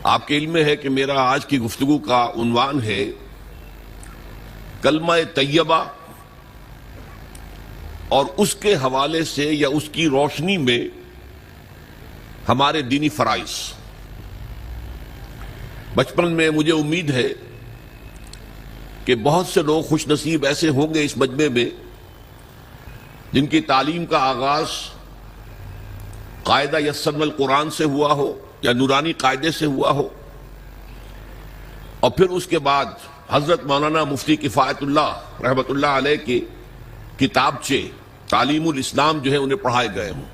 آپ کے علم میں ہے کہ میرا آج کی گفتگو کا عنوان ہے کلمہ طیبہ اور اس کے حوالے سے یا اس کی روشنی میں ہمارے دینی فرائض۔ بچپن میں مجھے امید ہے کہ بہت سے لوگ خوش نصیب ایسے ہوں گے اس مجمع میں جن کی تعلیم کا آغاز قاعدہ یسرنا القرآن سے ہوا ہو یا نورانی قاعدے سے ہوا ہو، اور پھر اس کے بعد حضرت مولانا مفتی کفایت اللہ رحمۃ اللہ علیہ کی کتابچے تعلیم الاسلام جو ہے انہیں پڑھائے گئے ہوں۔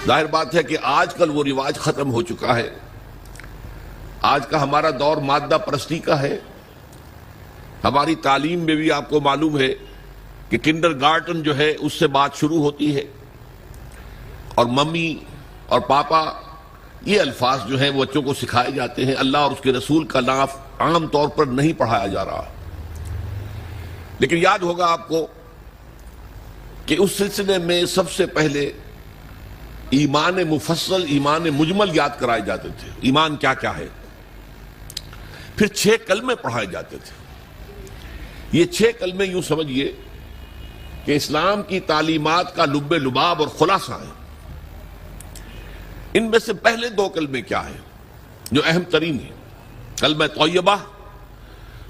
ظاہر بات ہے کہ آج کل وہ رواج ختم ہو چکا ہے۔ آج کا ہمارا دور مادہ پرستی کا ہے۔ ہماری تعلیم میں بھی آپ کو معلوم ہے کہ کنڈر گارٹن جو ہے اس سے بات شروع ہوتی ہے، اور ممی اور پاپا یہ الفاظ جو ہیں وہ بچوں کو سکھائے جاتے ہیں۔ اللہ اور اس کے رسول کا نام عام طور پر نہیں پڑھایا جا رہا۔ لیکن یاد ہوگا آپ کو کہ اس سلسلے میں سب سے پہلے ایمان مفصل، ایمان مجمل یاد کرائے جاتے تھے۔ ایمان کیا کیا ہے، پھر 6 کلمے پڑھائے جاتے تھے۔ یہ 6 کلمے یوں سمجھیے کہ اسلام کی تعلیمات کا لب لباب اور خلاصہ ہے۔ ان میں سے پہلے 2 کلمے کیا ہیں جو اہم ترین ہیں؟ کلمہ طیبہ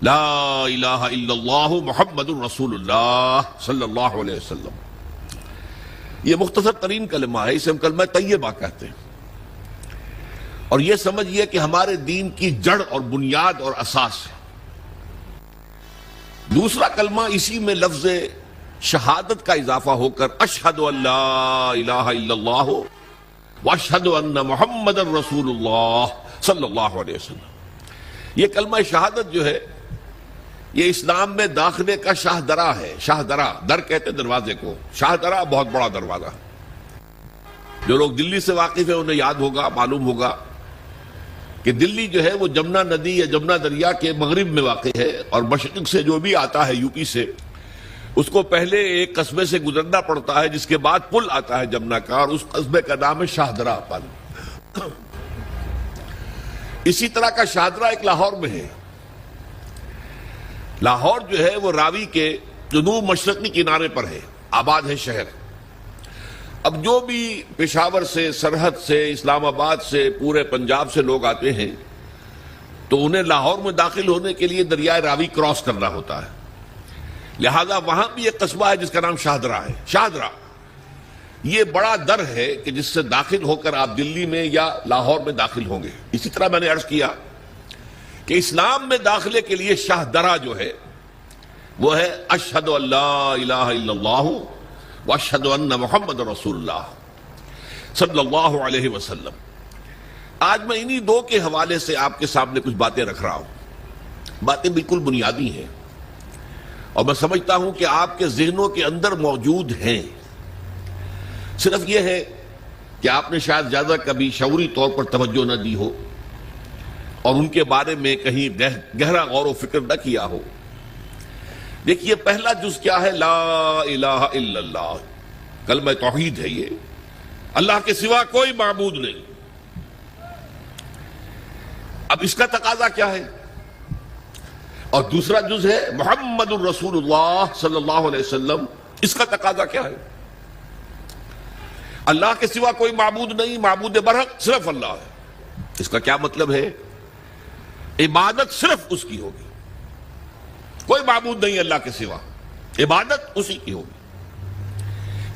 لا الہ الا اللہ محمد رسول اللہ صلی اللہ علیہ وسلم۔ یہ مختصر ترین کلمہ ہے، اسے ہم کلمہ طیبہ کہتے ہیں، اور یہ سمجھیے کہ ہمارے دین کی جڑ اور بنیاد اور اساس ہے۔ دوسرا کلمہ اسی میں لفظ شہادت کا اضافہ ہو کر اشہد ان لا الہ الا اللہ واشہد ان محمد رسول اللہ صلی اللہ علیہ وسلم۔ یہ کلمہ شہادت جو ہے یہ اسلام میں داخلے کا شاہ درا ہے۔ شاہ درا، در کہتے ہیں دروازے کو، شاہ درا بہت بڑا دروازہ۔ جو لوگ دلی سے واقف ہیں انہیں یاد ہوگا، معلوم ہوگا کہ دلی جو ہے وہ جمنا ندی یا جمنا دریا کے مغرب میں واقع ہے، اور مشرق سے جو بھی آتا ہے یو پی سے، اس کو پہلے ایک قصبے سے گزرنا پڑتا ہے، جس کے بعد پل آتا ہے جمنا کا، اور اس قصبے کا نام ہے شاہدرہ پل۔ اسی طرح کا شاہدرہ ایک لاہور میں ہے۔ لاہور جو ہے وہ راوی کے جنوب مشرقی کنارے پر ہے، آباد ہے شہر۔ اب جو بھی پشاور سے، سرحد سے، اسلام آباد سے، پورے پنجاب سے لوگ آتے ہیں تو انہیں لاہور میں داخل ہونے کے لیے دریائے راوی کراس کرنا ہوتا ہے، لہذا وہاں بھی ایک قصبہ ہے جس کا نام شاہدرہ ہے۔ شاہدرہ یہ بڑا در ہے کہ جس سے داخل ہو کر آپ دلی میں یا لاہور میں داخل ہوں گے۔ اسی طرح میں نے عرض کیا کہ اسلام میں داخلے کے لیے شاہدرہ جو ہے وہ ہے اشہد ان لا الہ الا اللہ واشہد ان محمد رسول اللہ صلی اللہ علیہ وسلم۔ آج میں انہی 2 کے حوالے سے آپ کے سامنے کچھ باتیں رکھ رہا ہوں۔ باتیں بالکل بنیادی ہیں، اور میں سمجھتا ہوں کہ آپ کے ذہنوں کے اندر موجود ہیں۔ صرف یہ ہے کہ آپ نے شاید زیادہ کبھی شعوری طور پر توجہ نہ دی ہو، اور ان کے بارے میں کہیں گہرا غور و فکر نہ کیا ہو۔ دیکھیے پہلا جز کیا ہے؟ لا الہ الا اللہ، کلمہ توحید ہے۔ یہ اللہ کے سوا کوئی معبود نہیں۔ اب اس کا تقاضا کیا ہے؟ اور دوسرا جز ہے محمد الرسول اللہ صلی اللہ علیہ وسلم، اس کا تقاضا کیا ہے؟ اللہ کے سوا کوئی معبود نہیں، معبود برحق صرف اللہ ہے۔ اس کا کیا مطلب ہے؟ عبادت صرف اس کی ہوگی، کوئی معبود نہیں اللہ کے سوا، عبادت اسی کی ہوگی۔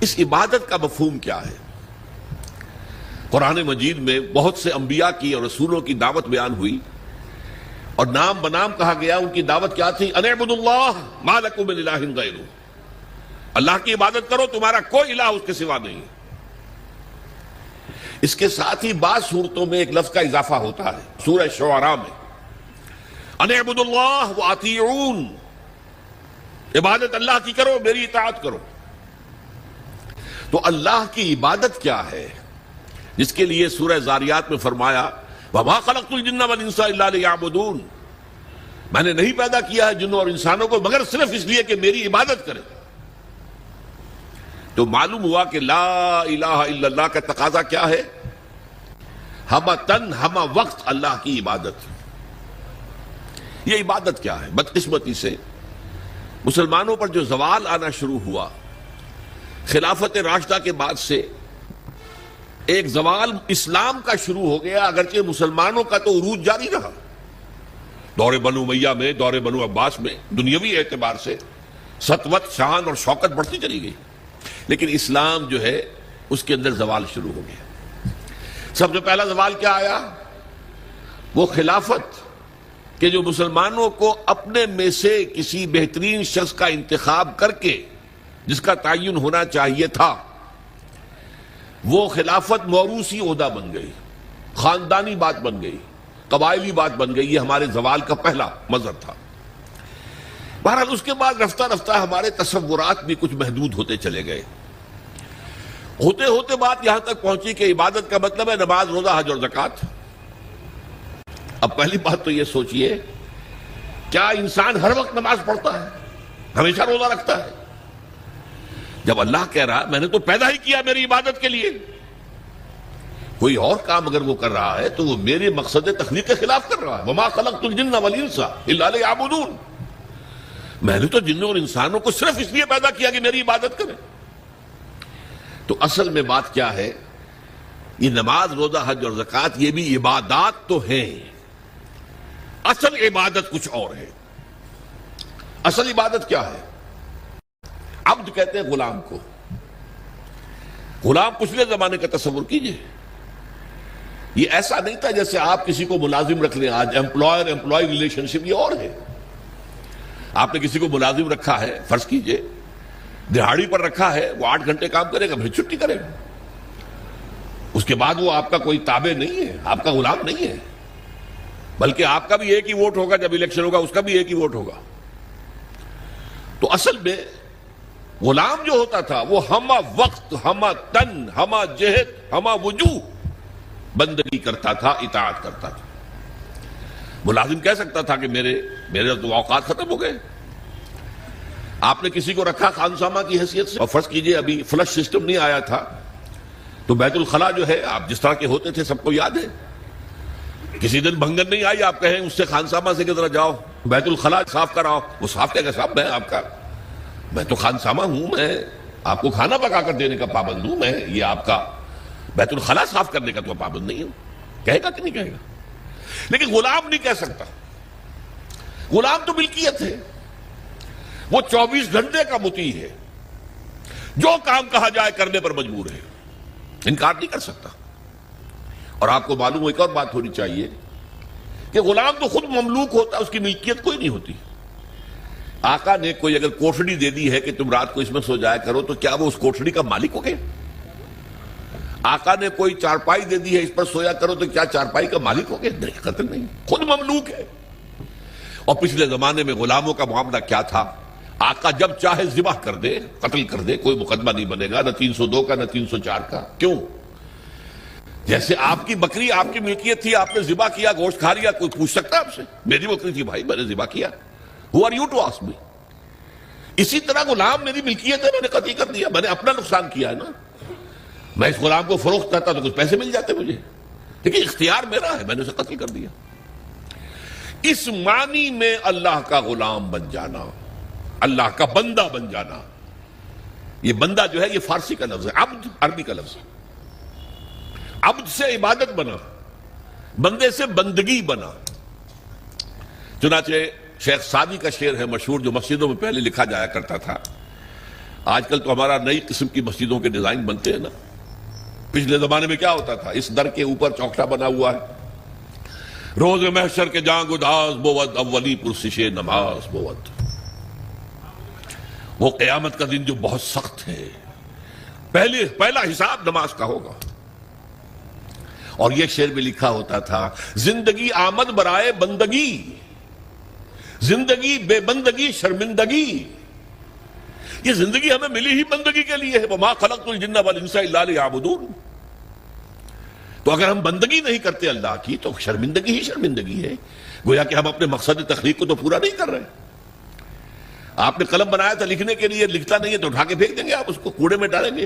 اس عبادت کا مفہوم کیا ہے؟ قرآن مجید میں بہت سے انبیاء کی اور رسولوں کی دعوت بیان ہوئی، اور نام بنام کہا گیا۔ ان کی دعوت کیا تھی؟ ان اعبدوا اللہ ما لکم من الہ غیرہ، اللہ کی عبادت کرو، تمہارا کوئی الہ اس کے سوا نہیں۔ اس کے ساتھ ہی بعض صورتوں میں ایک لفظ کا اضافہ ہوتا ہے۔ سورہ شعراء میں ان اعبدوا اللہ واطیعون، عبادت اللہ کی کرو، میری اطاعت کرو۔ تو اللہ کی عبادت کیا ہے جس کے لیے سورہ زاریات میں فرمایا وَمَا خَلَقْتُ الْجِنَّ وَالْإِنسَ إِلَّا لِيَعْبُدُونَ، میں نے نہیں پیدا کیا ہے جنوں اور انسانوں کو مگر صرف اس لیے کہ میری عبادت کریں۔ تو معلوم ہوا کہ لا الہ الا اللہ کا تقاضا کیا ہے؟ ہمہ تن ہمہ وقت اللہ کی عبادت. یہ عبادت کیا ہے؟ بدقسمتی سے مسلمانوں پر جو زوال آنا شروع ہوا خلافت راشدہ کے بعد سے، ایک زوال اسلام کا شروع ہو گیا، اگرچہ مسلمانوں کا تو عروج جاری رہا. دور بنو امیہ میں، دور بنو عباس میں دنیاوی اعتبار سے سطوت، شان اور شوکت بڑھتی چلی گئی، لیکن اسلام جو ہے اس کے اندر زوال شروع ہو گیا. سب سے پہلا زوال کیا آیا؟ وہ خلافت کہ جو مسلمانوں کو اپنے میں سے کسی بہترین شخص کا انتخاب کر کے جس کا تعین ہونا چاہیے تھا، وہ خلافت موروثی عہدہ بن گئی، خاندانی بات بن گئی، قبائلی بات بن گئی. یہ ہمارے زوال کا پہلا مظہر تھا. بہرحال اس کے بعد رفتہ رفتہ ہمارے تصورات بھی کچھ محدود ہوتے چلے گئے. ہوتے ہوتے بات یہاں تک پہنچی کہ عبادت کا مطلب ہے نماز، روزہ، حج اور زکوٰۃ. اب پہلی بات تو یہ سوچئے، کیا انسان ہر وقت نماز پڑھتا ہے، ہمیشہ روزہ رکھتا ہے؟ جب اللہ کہہ رہا میں نے تو پیدا ہی کیا میری عبادت کے لیے، کوئی اور کام اگر وہ کر رہا ہے تو وہ میرے مقصد تخلیق کے خلاف کر رہا ہے. وما خلقت الجن والانس الا لیعبدون. میں نے تو جنوں اور انسانوں کو صرف اس لیے پیدا کیا کہ میری عبادت کریں. تو اصل میں بات کیا ہے؟ یہ نماز، روزہ، حج اور زکوٰۃ یہ بھی عبادات تو ہیں، اصل عبادت کچھ اور ہے. اصل عبادت کیا ہے؟ عبد کہتے ہیں غلام کو. غلام پچھلے زمانے کا تصور کیجئے، یہ ایسا نہیں تھا جیسے آپ کسی کو ملازم رکھ لیں. آج امپلائر امپلائی ریلیشن شپ یہ اور ہے. آپ نے کسی کو ملازم رکھا ہے، فرض کیجئے دہاڑی پر رکھا ہے، وہ 8 گھنٹے کام کرے گا پھر چھٹی کرے گا. اس کے بعد وہ آپ کا کوئی تابع نہیں ہے، آپ کا غلام نہیں ہے، بلکہ آپ کا بھی ایک ہی ووٹ ہوگا. جب الیکشن ہوگا اس کا بھی ایک ہی ووٹ ہوگا. تو اصل میں غلام جو ہوتا تھا وہ ہمہ وقت، ہمہ تن، ہمہ جہت، ہمہ وجوہ بندگی کرتا تھا، اطاعت کرتا تھا. ملازم کہہ سکتا تھا کہ میرے تو اوقات ختم ہو گئے. آپ نے کسی کو رکھا خانسامہ کی حیثیت سے، اور فرض کیجئے ابھی فلش سسٹم نہیں آیا تھا تو بیت الخلاء جو ہے آپ جس طرح کے ہوتے تھے سب کو یاد ہے. کسی دن بھنگن نہیں آئی، آپ کہیں اس سے خانسامہ سے کدھر جاؤ بیت الخلاء صاف کراؤ، وہ صاف کیا کہ صاحب میں تو خانسامہ ہوں، میں آپ کو کھانا پکا کر دینے کا پابند ہوں، میں یہ آپ کا بیت الخلاء صاف کرنے کا تو پابند نہیں ہوں. کہے گا کہ نہیں کہے گا؟ لیکن غلام نہیں کہہ سکتا. غلام تو ملکیت ہے، وہ 24 گھنٹے کا مطیع ہے، جو کام کہا جائے کرنے پر مجبور ہے، انکار نہیں کر سکتا. اور آپ کو معلوم ایک اور بات ہونی چاہیے کہ غلام تو خود مملوک ہوتا ہے، اس کی ملکیت کوئی نہیں ہوتی. آقا نے کوئی اگر کوٹھڑی دے دی ہے کہ تم رات کو اس میں سو جایا کرو تو کیا وہ اس کوٹھڑی کا مالک ہو گیا؟ آقا نے کوئی چارپائی دے دی ہے اس پر سویا کرو تو کیا چارپائی کا مالک ہو گیا؟ نہیں، قتل نہیں، خود مملوک ہے. اور پچھلے زمانے میں غلاموں کا معاملہ کیا تھا؟ آقا جب چاہے ذبح کر دے، قتل کر دے، کوئی مقدمہ نہیں بنے گا، نہ 302 کا نہ 304 کا. کیوں؟ جیسے آپ کی بکری آپ کی ملکیت تھی، آپ نے ذبح کیا، گوشت کھا لیا، کوئی پوچھ سکتا آپ سے؟ میری بکری تھی بھائی، میں نے ذبح کیا. Who are you to ask me؟ اسی طرح غلام میری ملکیت ہے، میں نے قتل کر دیا، میں نے اپنا نقصان کیا ہے نا. میں اس غلام کو فروخت کرتا تو کچھ پیسے مل جاتے مجھے، لیکن اختیار میرا ہے، میں نے اسے قتل کر دیا. اس معنی میں اللہ کا غلام بن جانا، اللہ کا بندہ بن جانا. یہ بندہ جو ہے یہ فارسی کا لفظ ہے، عبد عربی کا لفظ ہے. عبد سے عبادت بنا، بندے سے بندگی بنا. چنانچہ شیخ سعدی کا شعر ہے مشہور، جو مسجدوں میں پہلے لکھا جایا کرتا تھا. آج کل تو ہمارا نئی قسم کی مسجدوں کے ڈیزائن بنتے ہیں نا. پچھلے زمانے میں کیا ہوتا تھا؟ اس در کے اوپر چوکٹا بنا ہوا ہے، روز محشر کے جانگ اداس بود، اولی پرسش نماز بود. وہ قیامت کا دن جو بہت سخت ہے، پہلا حساب نماز کا ہوگا. اور یہ شعر بھی لکھا ہوتا تھا، زندگی آمد برائے بندگی، زندگی بے بندگی شرمندگی. یہ زندگی ہمیں ملی ہی بندگی کے لیے ہے. وما خلقت الجن والانس الا لیعبدون. تو اگر ہم بندگی نہیں کرتے اللہ کی تو شرمندگی ہی شرمندگی ہے، گویا کہ ہم اپنے مقصد تخلیق کو تو پورا نہیں کر رہے. آپ نے قلم بنایا تھا لکھنے کے لیے، لکھتا نہیں ہے تو اٹھا کے پھینک دیں گے، آپ اس کو کوڑے میں ڈالیں گے.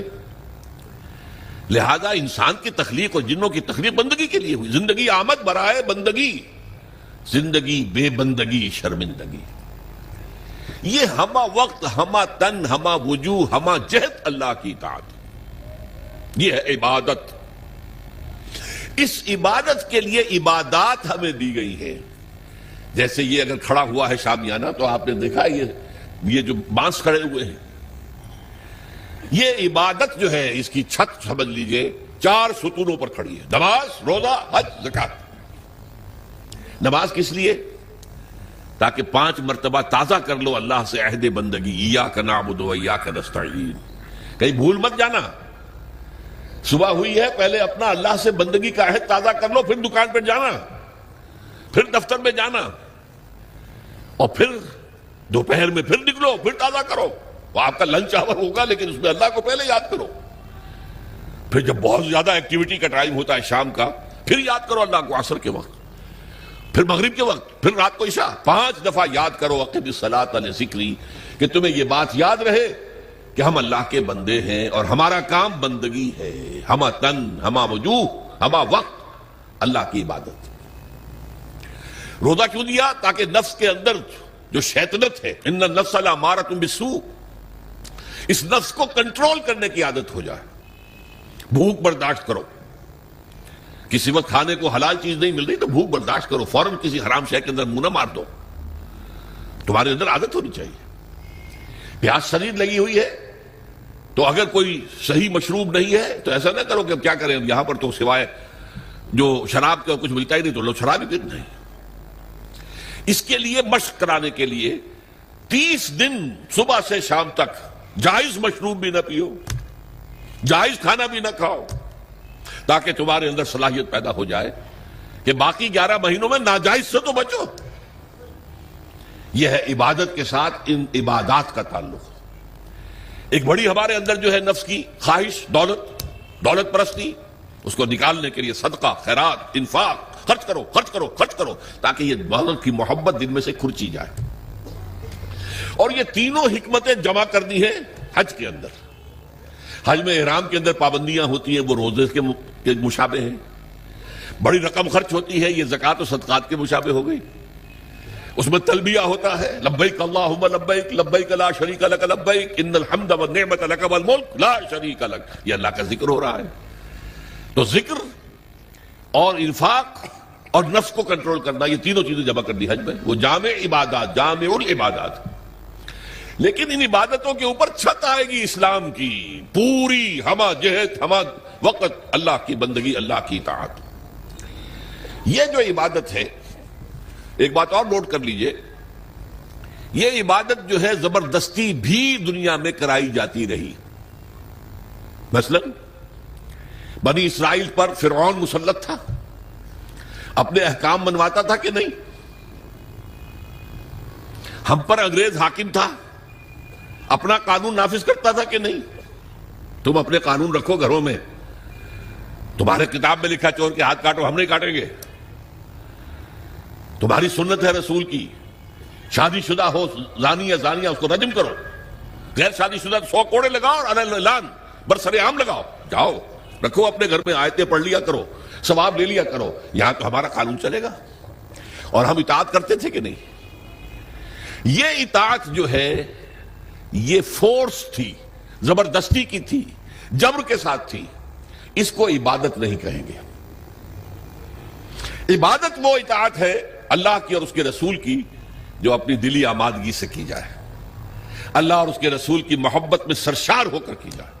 لہذا انسان کی تخلیق اور جنوں کی تخلیق بندگی کے لیے ہوئی. زندگی آمد برائے بندگی، زندگی بے بندگی شرمندگی. یہ ہما وقت، ہما تن، ہما وجوہ، ہما جہت اللہ کی اطاعت، یہ ہے عبادت. اس عبادت کے لیے عبادات ہمیں دی گئی ہیں. جیسے یہ اگر کھڑا ہوا ہے شامیانہ تو آپ نے دیکھا یہ جو بانس کھڑے ہوئے ہیں، یہ عبادت جو ہے اس کی چھت سمجھ لیجئے 4 ستونوں پر کھڑی ہے. نماز، روزہ، حج، زکات. نماز کس لیے؟ تاکہ 5 مرتبہ تازہ کر لو اللہ سے عہد بندگی، ایاک نعبد و ایاک نستعین. کہیں بھول مت جانا. صبح ہوئی ہے، پہلے اپنا اللہ سے بندگی کا عہد تازہ کر لو، پھر دکان پر جانا، پھر دفتر میں جانا، اور پھر دوپہر میں پھر نکلو، پھر تازہ کرو. وہ آپ کا لنچ آور ہوگا لیکن اس میں اللہ کو پہلے یاد کرو. پھر جب بہت زیادہ ایکٹیویٹی کا ٹائم ہوتا ہے شام کا، پھر یاد کرو اللہ کو عصر کے وقت، پھر مغرب کے وقت، پھر رات کو عشاء. 5 دفعہ یاد کرو اقم الصلاۃ لذکری، کہ تمہیں یہ بات یاد رہے کہ ہم اللہ کے بندے ہیں اور ہمارا کام بندگی ہے. ہما تن، ہما وجوہ، ہما وقت اللہ کی عبادت. روزہ کیوں دیا؟ تاکہ نفس کے اندر جو شیطنت ہے، ان النفس لامارۃ بالسوء، اس نفس کو کنٹرول کرنے کی عادت ہو جائے. بھوک برداشت کرو. کسی وقت کھانے کو حلال چیز نہیں مل رہی تو بھوک برداشت کرو، فوراً کسی حرام شے کے اندر منہ نہ مار دو. تمہارے اندر عادت ہونی چاہیے. پیاس شدید لگی ہوئی ہے تو اگر کوئی صحیح مشروب نہیں ہے تو ایسا نہ کرو کہ اب کیا کریں، یہاں پر تو سوائے جو شراب کا کچھ ملتا ہی نہیں تو لو شراب ہی پیتے ہیں. اس کے لیے مشق کرانے کے لیے 30 دن صبح سے شام تک جائز مشروب بھی نہ پیو، جائز کھانا بھی نہ کھاؤ، تاکہ تمہارے اندر صلاحیت پیدا ہو جائے کہ باقی 11 مہینوں میں ناجائز سے تو بچو. یہ ہے عبادت کے ساتھ ان عبادات کا تعلق. ایک بڑی ہمارے اندر جو ہے نفس کی خواہش، دولت پرستی، اس کو نکالنے کے لیے صدقہ، خیرات، انفاق، خرچ کرو خرچ کرو خرچ کرو، تاکہ یہ دولت کی محبت دل میں سے کھرچی جائے. اور یہ تینوں حکمتیں جمع کر دی ہیں حج کے اندر. حج میں احرام کے اندر پابندیاں ہوتی ہیں، وہ روزے کے مشابہ ہیں. بڑی رقم خرچ ہوتی ہے، یہ زکوٰۃ و صدقات کے مشابہ ہو گئی. اس میں تلبیہ ہوتا ہے، لبیک اللہم لبیک لبیک لا شریک لک لبیک ان الحمد والنعمت لک والملک لا شریک لک. یہ اللہ کا ذکر ہو رہا ہے. تو ذکر اور انفاق اور نفس کو کنٹرول کرنا، یہ تینوں چیزیں جمع کر دی حج میں. وہ جامع عبادات، جامع العبادات. لیکن ان عبادتوں کے اوپر چھت آئے گی اسلام کی پوری، ہما جہت، ہما وقت اللہ کی بندگی، اللہ کی اطاعت. یہ جو عبادت ہے، ایک بات اور نوٹ کر لیجئے، یہ عبادت جو ہے زبردستی بھی دنیا میں کرائی جاتی رہی. مثلا بنی اسرائیل پر فرعون مسلط تھا، اپنے احکام منواتا تھا کہ نہیں؟ ہم پر انگریز حاکم تھا، اپنا قانون نافذ کرتا تھا کہ نہیں؟ تم اپنے قانون رکھو گھروں میں. تمہارے کتاب میں لکھا چور کے ہاتھ کاٹو، ہم نہیں کاٹیں گے. تمہاری سنت ہے رسول کی، شادی شدہ ہو زانی یا زانیہ اس کو رجم کرو، غیر شادی شدہ 100 کوڑے لگاؤ اور اعلان برسر عام لگاؤ. جاؤ رکھو اپنے گھر میں، آیتیں پڑھ لیا کرو، ثواب لے لیا کرو. یہاں تو ہمارا قانون چلے گا. اور ہم اطاعت کرتے تھے کہ نہیں؟ یہ اطاعت جو ہے یہ فورس تھی، زبردستی کی تھی، جبر کے ساتھ تھی. اس کو عبادت نہیں کہیں گے. عبادت وہ اطاعت ہے اللہ کی اور اس کے رسول کی جو اپنی دلی آمادگی سے کی جائے، اللہ اور اس کے رسول کی محبت میں سرشار ہو کر کی جائے.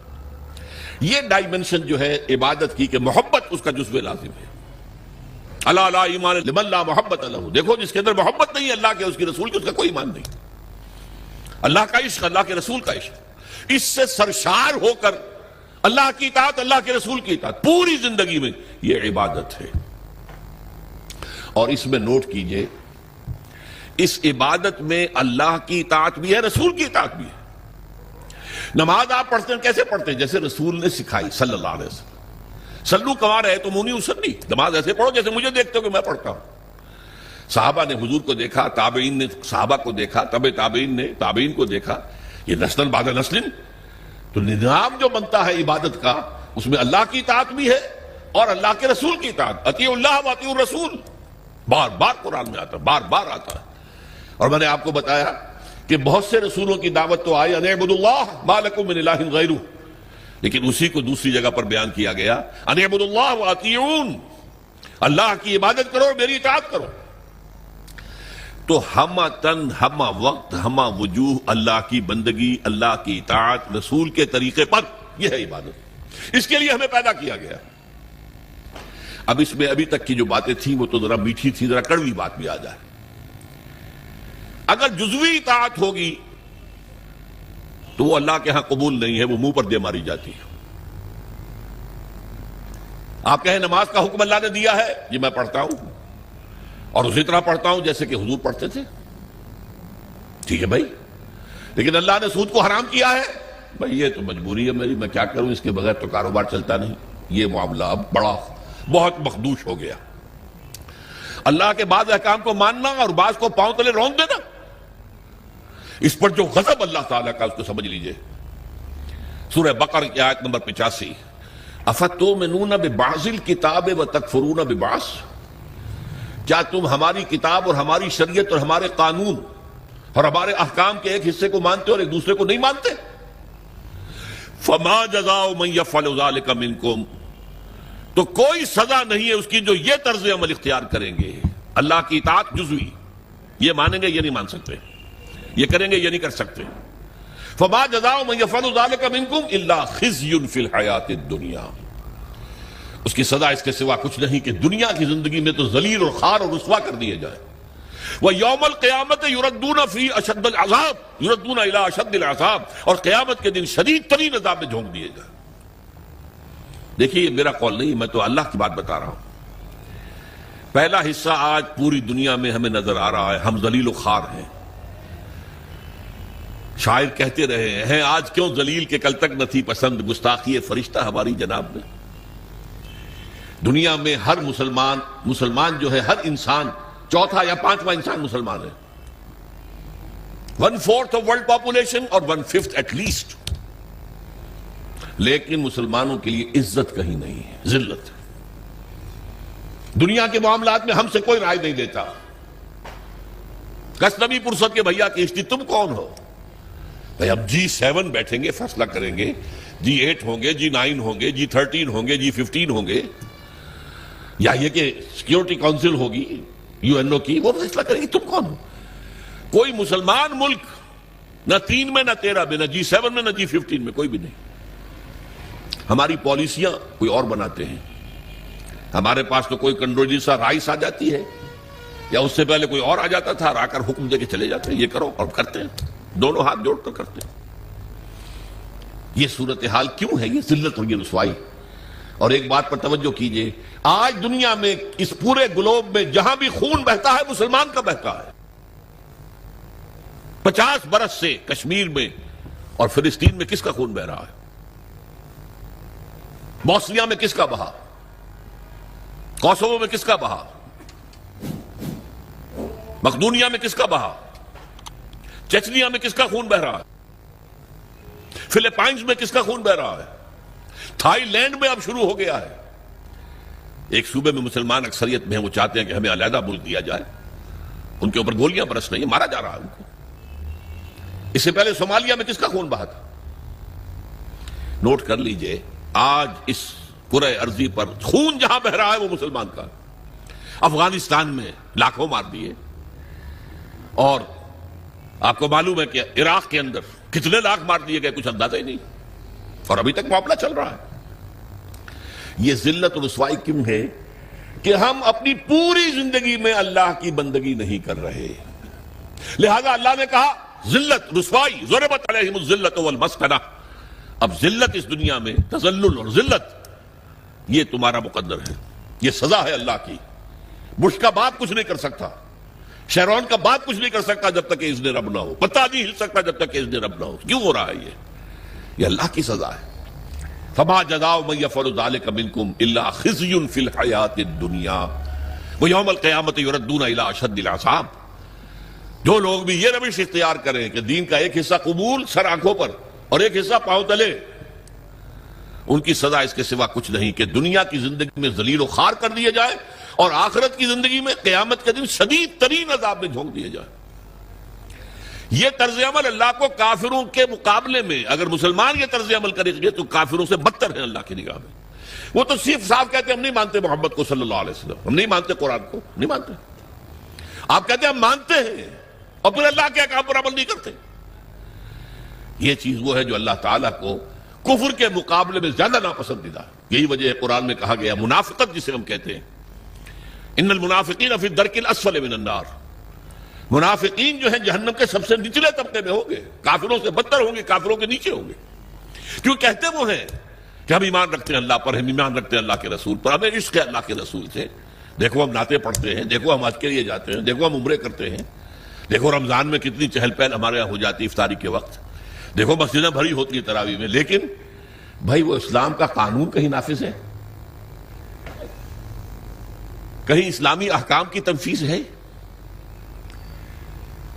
یہ ڈائمنشن جو ہے عبادت کی کہ محبت اس کا جزو لازم ہے. اللہ لا ایمان لمن لا محبت لہ. دیکھو جس کے اندر محبت نہیں ہے اللہ کے اس کے رسول کی، اس کا کوئی ایمان نہیں. اللہ کا عشق، اللہ کے رسول کا عشق، اس سے سرشار ہو کر اللہ کی اطاعت، اللہ کے رسول کی اطاعت پوری زندگی میں، یہ عبادت ہے. اور اس میں نوٹ کیجئے، اس عبادت میں اللہ کی اطاعت بھی ہے، رسول کی اطاعت بھی ہے. نماز آپ پڑھتے ہیں کیسے پڑھتے ہیں؟ جیسے رسول نے سکھائی صلی اللہ علیہ وسلم. سلو کما رہے تو مونی اسلی، نماز ایسے پڑھو جیسے مجھے دیکھتے ہو کہ میں پڑھتا ہوں. صحابہ نے حضور کو دیکھا، تابعین نے صحابہ کو دیکھا، تابعین نے تابعین کو دیکھا. یہ نسل بعد نسل تو نظام جو بنتا ہے عبادت کا اس میں اللہ کی اطاعت بھی ہے اور اللہ کے رسول کی اطاعت. اطیعوا اللہ و اطیعوا الرسول بار بار قرآن میں آتا ہے، بار بار آتا ہے. اور میں نے آپ کو بتایا کہ بہت سے رسولوں کی دعوت تو آئی ان اعبدوا اللہ ما لکم من الہ غیرہ، لیکن اسی کو دوسری جگہ پر بیان کیا گیا ان اعبدوا اللہ و اطیعون، اللہ کی عبادت کرو اور میری اطاعت کرو. تو ہمہ تن ہمہ وقت ہمہ وجوہ اللہ کی بندگی، اللہ کی اطاعت رسول کے طریقے پر، یہ ہے عبادت. اس کے لیے ہمیں پیدا کیا گیا. اب اس میں ابھی تک کی جو باتیں تھیں وہ تو ذرا میٹھی تھی، ذرا کڑوی بات بھی آ جائے. اگر جزوی اطاعت ہوگی تو وہ اللہ کے ہاں قبول نہیں ہے، وہ منہ پر دے ماری جاتی ہے. آپ کہیں نماز کا حکم اللہ نے دیا ہے، جی میں پڑھتا ہوں اور اسی طرح پڑھتا ہوں جیسے کہ حضور پڑھتے تھے. ٹھیک ہے بھائی، لیکن اللہ نے سود کو حرام کیا ہے. بھائی یہ تو مجبوری ہے میری، میں کیا کروں، اس کے بغیر تو کاروبار چلتا نہیں. یہ معاملہ اب بہت مخدوش ہو گیا. اللہ کے بعض احکام کو ماننا اور بعض کو پاؤں تلے رون دینا، اس پر جو غضب اللہ تعالیٰ کا، اس کو سمجھ لیجئے. سورہ بقرہ کی آیت نمبر 85، افتؤمنون ببعض الکتاب وتکفرون ببعض، کیا تم ہماری کتاب اور ہماری شریعت اور ہمارے قانون اور ہمارے احکام کے ایک حصے کو مانتے اور ایک دوسرے کو نہیں مانتے؟ فما جزاء من یفعل ذلک منکم، تو کوئی سزا نہیں ہے اس کی جو یہ طرز عمل اختیار کریں گے. اللہ کی اطاعت جزوی، یہ مانیں گے یہ نہیں مان سکتے، یہ کریں گے یہ نہیں کر سکتے. فما جزاء من یفعل ذلک منکم الا خزی فی الحیاۃ الدنیا، اس کی سزا اس کے سوا کچھ نہیں کہ دنیا کی زندگی میں تو ذلیل اور خوار اور رسوا کر دیے جائیں. وَيَوْمَ الْقِيَامَةِ يُرَدُّونَ فِي أَشَدِّ الْعَذَابِ، يُرَدُّونَ إِلَىٰ أَشَدِّ الْعَذَابِ، اور قیامت کے دن شدید ترین عذاب میں جھونک دیے جائیں. دیکھیے یہ میرا قول نہیں، میں تو اللہ کی بات بتا رہا ہوں. پہلا حصہ آج پوری دنیا میں ہمیں نظر آ رہا ہے، ہم ذلیل و خوار ہیں. شاعر کہتے رہے ہیں آج کیوں ذلیل کے کل تک نہ تھی پسند، گستاخی فرشتہ ہماری جناب میں. دنیا میں ہر مسلمان جو ہے، ہر انسان چوتھا یا پانچواں انسان مسلمان ہے. 1/4 آف ورلڈ پاپولیشن اور 1/5 ایٹ لیسٹ. لیکن مسلمانوں کے لیے عزت کہیں نہیں ہے، ذلت. دنیا کے معاملات میں ہم سے کوئی رائے نہیں دیتا. کسنوی پرسد کے بھیا کیشتی تم کون ہو؟ بھائی اب G7 بیٹھیں گے، فیصلہ کریں گے. G8 ہوں گے، G9 ہوں گے، G13 ہوں گے، G15 ہوں گے، یا یہ کہ سیکیورٹی کونسل ہوگی UN کی، وہ فیصلہ کریں گے تم کون ہو. کوئی مسلمان ملک نہ 3 میں نہ 13 میں، نہ G7 میں نہ G15 میں، کوئی بھی نہیں. ہماری پالیسیاں کوئی اور بناتے ہیں. ہمارے پاس تو کوئی کنڈولیزا رائس آ جاتی ہے، یا اس سے پہلے کوئی اور آ جاتا تھا اور آ کر حکم دے کے چلے جاتے ہیں یہ کرو، اور کرتے ہیں، دونوں ہاتھ جوڑ کر کرتے ہیں. یہ صورتحال کیوں ہے؟ یہ ذلت اور یہ رسوائی. اور ایک بات پر توجہ کیجئے، آج دنیا میں اس پورے گلوب میں جہاں بھی خون بہتا ہے مسلمان کا بہتا ہے. 50 برس سے کشمیر میں اور فلسطین میں کس کا خون بہ رہا ہے؟ بوسنیا میں کس کا بہا؟ کوسوو میں کس کا بہا؟ مقدونیہ میں کس کا بہا؟ چچنیا میں کس کا خون بہ رہا ہے؟ فلپائنز میں کس کا خون بہ رہا ہے؟ تھائی لینڈ میں اب شروع ہو گیا ہے. ایک صوبے میں مسلمان اکثریت میں ہیں، وہ چاہتے ہیں کہ ہمیں علیحدہ ملک دیا جائے. ان کے اوپر گولیاں برس رہی ہیں، مارا جا رہا ہے ان کو. اس سے پہلے صومالیہ میں کس کا خون بہا تھا؟ نوٹ کر لیجئے، آج اس کرۂ ارضی پر خون جہاں بہ رہا ہے وہ مسلمان کا. افغانستان میں لاکھوں مار دیے، اور آپ کو معلوم ہے کہ عراق کے اندر کتنے لاکھ مار دیے گئے کچھ اندازہ ہی نہیں، اور ابھی تک معاملہ چل رہا ہے. یہ ذلت اور رسوائی کیوں ہے؟ کہ ہم اپنی پوری زندگی میں اللہ کی بندگی نہیں کر رہے. لہذا اللہ نے کہا ذلت، رسوائی، ضربت علیہم الذلۃ والمسکنہ. اب ذلت اس دنیا میں، تذلل اور ذلت، یہ تمہارا مقدر ہے، یہ سزا ہے اللہ کی. بش کا باپ کچھ نہیں کر سکتا، شیرون کا باپ کچھ نہیں کر سکتا جب تک کہ اذن رب نہ ہو، پتہ نہیں ہل سکتا جب تک کہ اذن رب نہ ہو. کیوں ہو رہا ہے یہ اللہ کی سزا ہے. فما جزاء من يفعل ذلك منكم الا خزي في الحياة الدنيا ويوم القيامة يردون الى اشد العذاب. جو لوگ بھی یہ روش اختیار کریں کہ دین کا ایک حصہ قبول سر آنکھوں پر اور ایک حصہ پاؤں تلے، ان کی سزا اس کے سوا کچھ نہیں کہ دنیا کی زندگی میں ذلیل و خوار کر دیا جائے اور آخرت کی زندگی میں قیامت کے دن شدید ترین عذاب میں جھونک دیا جائے۔ یہ طرز عمل اللہ کو کافروں کے مقابلے میں اگر مسلمان یہ طرز عمل کریں گے تو کافروں سے بدتر ہے اللہ کی نگاہ میں۔ وہ تو صرف صاحب کہتے ہیں ہم نہیں مانتے محمد کو صلی اللہ علیہ وسلم، ہم نہیں مانتے قرآن کو، نہیں مانتے۔ آپ کہتے ہیں ہم مانتے ہیں اور پھر اللہ کے احکام پر عمل نہیں کرتے۔ یہ چیز وہ ہے جو اللہ تعالیٰ کو کفر کے مقابلے میں زیادہ ناپسندیدہ ہے۔ یہی وجہ ہے قرآن میں کہا گیا منافقت جسے ہم کہتے ہیں، ان المنافقین فی الدرک الاسفل من النار، منافقین جو ہیں جہنم کے سب سے نچلے طبقے میں ہوں گے، کافروں سے بدتر ہوں گے، کافروں کے نیچے ہوں گے۔ کیوں کہتے وہ ہیں کہ ہم ایمان رکھتے ہیں اللہ پر، ہم ایمان رکھتے ہیں اللہ کے رسول پر، ہمیں عشق ہے اللہ کے رسول سے، دیکھو ہم نعتیں پڑھتے ہیں، دیکھو ہم حج کے لیے جاتے ہیں، دیکھو ہم عمرے کرتے ہیں، دیکھو رمضان میں کتنی چہل پہل ہمارے یہاں ہو جاتی ہے افطاری کے وقت، دیکھو مسجدیں بھری ہوتی ہیں تراویح میں، لیکن بھائی وہ اسلام کا قانون کہیں نافذ ہے؟ کہیں اسلامی احکام کی تنفیذ ہے؟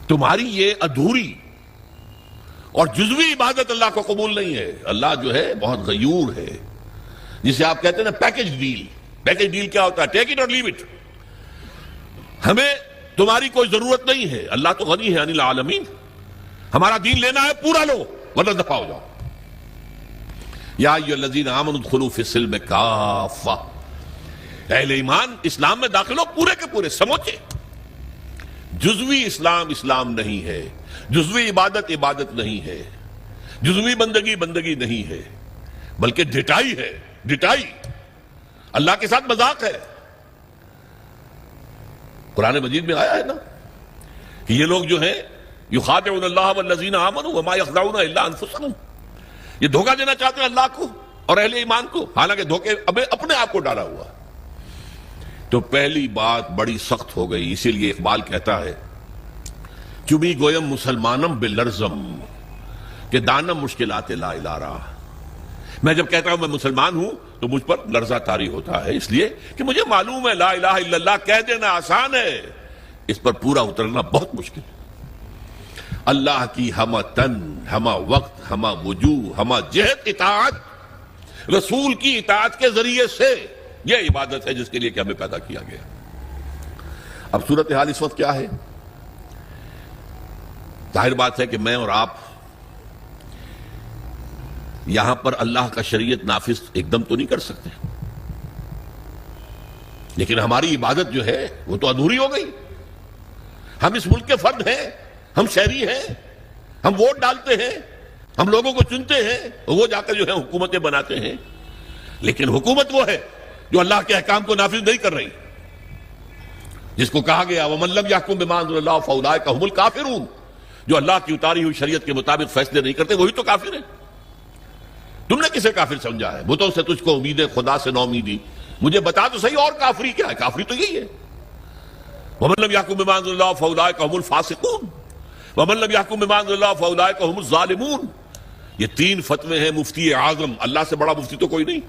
تمہاری یہ ادھوری اور جزوی عبادت اللہ کو قبول نہیں ہے۔ اللہ جو ہے بہت غیور ہے، جسے آپ کہتے ہیں نا پیکج ڈیل۔ پیکج ڈیل کیا ہوتا ہے؟ ٹیک اٹ اور لیو اٹ، ہمیں تمہاری کوئی ضرورت نہیں ہے، اللہ تو غنی ہے عن العالمین، ہمارا دین لینا ہے پورا لو ورنہ دفع ہو جاؤ۔ یا ایھا الذین آمنوا ادخلوا فی السلم کافہ، اہل ایمان اسلام میں داخل ہو پورے کے پورے سموچے۔ جزوی اسلام اسلام نہیں ہے، جزوی عبادت عبادت نہیں ہے، جزوی بندگی بندگی نہیں ہے، بلکہ ڈٹائی ہے، ڈٹائی اللہ کے ساتھ مذاق ہے۔ قرآن مجید میں آیا ہے نا کہ یہ لوگ جو ہیں یخادعون اللہ والذین آمنوا وما یخدعون الا انفسهم، یہ دھوکہ دینا چاہتے ہیں اللہ کو اور اہل ایمان کو، حالانکہ دھوکے اپنے آپ کو ڈالا ہوا۔ تو پہلی بات بڑی سخت ہو گئی، اسی لیے اقبال کہتا ہے چمی گویم مسلمانم بلرزم کہ دانم مشکلات لا الارا، میں جب کہتا ہوں میں مسلمان ہوں تو مجھ پر لرزہ طاری ہوتا ہے، اس لیے کہ مجھے معلوم ہے لا الہ الا اللہ کہہ دینا آسان ہے، اس پر پورا اترنا بہت مشکل ہے۔ اللہ کی ہمہ تن، ہمہ وقت، ہمہ وجوہ، ہمہ جہت اطاعت، رسول کی اطاعت کے ذریعے سے، یہ عبادت ہے جس کے لیے کہ ہمیں پیدا کیا گیا۔ اب صورتحال اس وقت کیا ہے؟ ظاہر بات ہے کہ میں اور آپ یہاں پر اللہ کا شریعت نافذ ایک دم تو نہیں کر سکتے، لیکن ہماری عبادت جو ہے وہ تو ادھوری ہو گئی۔ ہم اس ملک کے فرد ہیں، ہم شہری ہیں، ہم ووٹ ڈالتے ہیں، ہم لوگوں کو چنتے ہیں، وہ جا کر جو ہے حکومتیں بناتے ہیں، لیکن حکومت وہ ہے جو اللہ کے احکام کو نافذ نہیں کر رہی، جس کو کہا گیا وَمَن لَّمْ يَحْكُم بِمَا أَنزَلَ اللَّهُ فَأُولَٰئِكَ هُمُ الْكَافِرُونَ، جو اللہ کی اتاری ہوئی شریعت کے مطابق فیصلے نہیں کرتے وہی تو کافر ہیں۔ تم نے کسے کافر سمجھا ہے؟ بتوں سے تجھ کو امید ہے، خدا سے نو امیدی، مجھے بتا تو صحیح اور کافری کیا ہے؟ کافری تو یہی ہے، وَمَن لَّمْ يَحْكُم بِمَا أَنزَلَ اللَّهُ فَأُولَٰئِكَ هُمُ الْفَاسِقُونَ وَمَن لَّمْ يَحْكُم بِمَا أَنزَلَ اللَّهُ فَأُولَٰئِكَ هُمُ الظَّالِمُونَ۔ یہ تین فتوے ہیں مفتی اعظم، اللہ سے بڑا مفتی تو کوئی نہیں،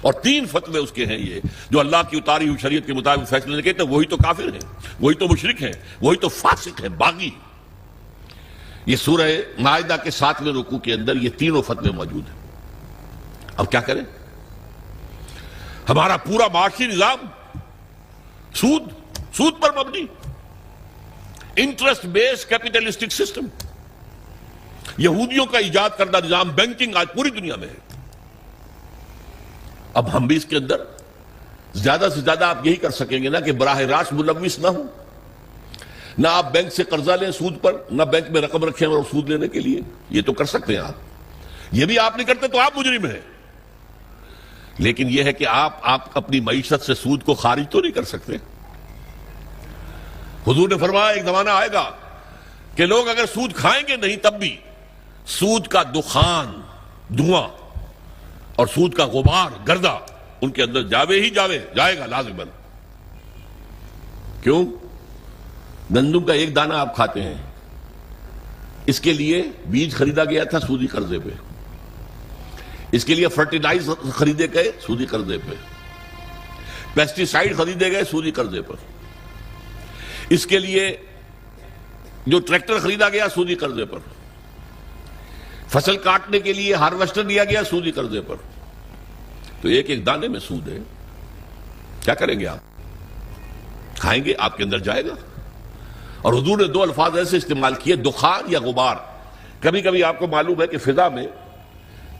اور تین فتوے اس کے ہیں یہ جو اللہ کی اتاری ہوئی شریعت کے مطابق فیصلے نہیں کرتے، وہی تو کافر ہیں، وہی تو مشرک ہیں، وہی تو فاسق ہیں، باغی۔ یہ سورہ مائدہ کے 7ویں رکوع کے اندر یہ تینوں فتوے موجود ہیں۔ اب کیا کریں؟ ہمارا پورا معاشی نظام سود پر مبنی، انٹرسٹ بیس کیپیٹلسٹک سسٹم، یہودیوں کا ایجاد کردہ نظام بینکنگ آج پوری دنیا میں ہے۔ اب ہم بھی اس کے اندر زیادہ سے زیادہ آپ یہی کر سکیں گے نا کہ براہ راست ملوث نہ ہوں، نہ آپ بینک سے قرضہ لیں سود پر، نہ بینک میں رقم رکھیں اور سود لینے کے لیے، یہ تو کر سکتے ہیں آپ، یہ بھی آپ نہیں کرتے تو آپ مجرم ہیں۔ لیکن یہ ہے کہ آپ اپنی معیشت سے سود کو خارج تو نہیں کر سکتے۔ حضور نے فرمایا ایک زمانہ آئے گا کہ لوگ اگر سود کھائیں گے نہیں تب بھی سود کا دخان، دھواں اور سود کا غبار، گردہ ان کے اندر جائے گا لازماً۔ کیوں؟ گندم کا ایک دانہ آپ کھاتے ہیں، اس کے لیے بیج خریدا گیا تھا سودی قرضے پہ، اس کے لیے فرٹیلائز خریدے گئے سودی قرضے پہ، پیسٹی سائیڈ خریدے گئے سودی قرضے پر، اس کے لیے جو ٹریکٹر خریدا گیا سودی قرضے پر، فصل کاٹنے کے لیے ہارویسٹر لیا گیا سودی قرضے پر، تو ایک ایک دانے میں سود ہے. کیا کریں گے آپ؟ کھائیں گے؟ آپ کے اندر جائے گا. اور حضور نے دو الفاظ ایسے استعمال کیے، دخان یا غبار. کبھی کبھی آپ کو معلوم ہے کہ فضا میں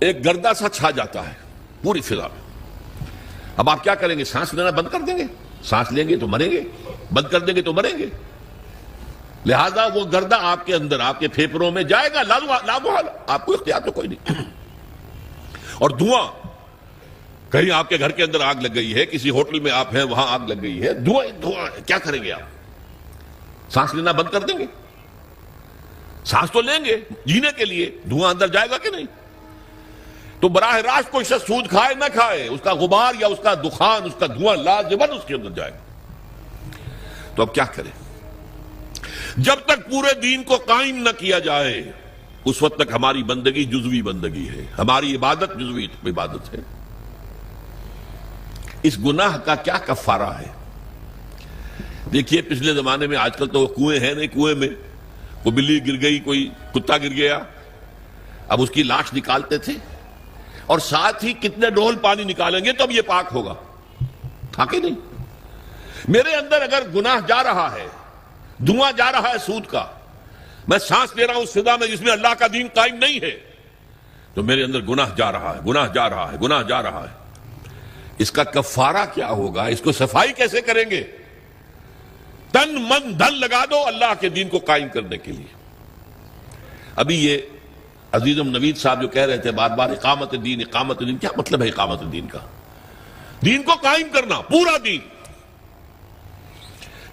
ایک گردہ سا چھا جاتا ہے پوری فضا میں. اب آپ کیا کریں گے؟ سانس لینا بند کر دیں گے؟ سانس لیں گے تو مریں گے، بند کر دیں گے تو مریں گے. لہذا وہ گردہ آپ کے اندر، آپ کے پھیپھڑوں میں جائے گا، لامحال، آپ کو اختیار تو کوئی نہیں. اور دھواں، کہیں آپ کے گھر کے اندر آگ لگ گئی ہے، کسی ہوٹل میں آپ ہیں وہاں آگ لگ گئی ہے، دھواں، کیا کریں گے آپ؟ سانس لینا بند کر دیں گے؟ سانس تو لیں گے جینے کے لیے، دھواں اندر جائے گا کہ نہیں؟ تو براہ راست کوئی شخص سود کھائے نہ کھائے، اس کا غبار یا اس کا دخان، اس کا دھواں لازماً اس کے اندر جائے گا. تو اب کیا کریں؟ جب تک پورے دین کو قائم نہ کیا جائے اس وقت تک ہماری بندگی جزوی بندگی ہے، ہماری عبادت جزوی عبادت ہے. اس گناہ کا کیا کفارہ ہے؟ دیکھیے پچھلے زمانے میں، آج کل تو کنویں ہیں نہیں، کنویں میں کوئی بلی گر گئی، کوئی کتا گر گیا، اب اس کی لاش نکالتے تھے اور ساتھ ہی کتنے ڈول پانی نکالیں گے تو اب یہ پاک ہوگا. تھا کہ نہیں؟ میرے اندر اگر گناہ جا رہا ہے، دھواں جا رہا ہے سود کا، میں سانس لے رہا ہوں اس فضا میں جس میں اللہ کا دین قائم نہیں ہے، تو میرے اندر گناہ جا رہا ہے، گناہ جا رہا ہے، گناہ جا رہا ہے. اس کا کفارہ کیا ہوگا؟ اس کو صفائی کیسے کریں گے؟ تن من دھن لگا دو اللہ کے دین کو قائم کرنے کے لیے. ابھی یہ عزیزم نوید صاحب جو کہہ رہے تھے بار بار اقامت دین، اقامت دین، کیا مطلب ہے اقامت دین کا؟ دین کو قائم کرنا، پورا دین.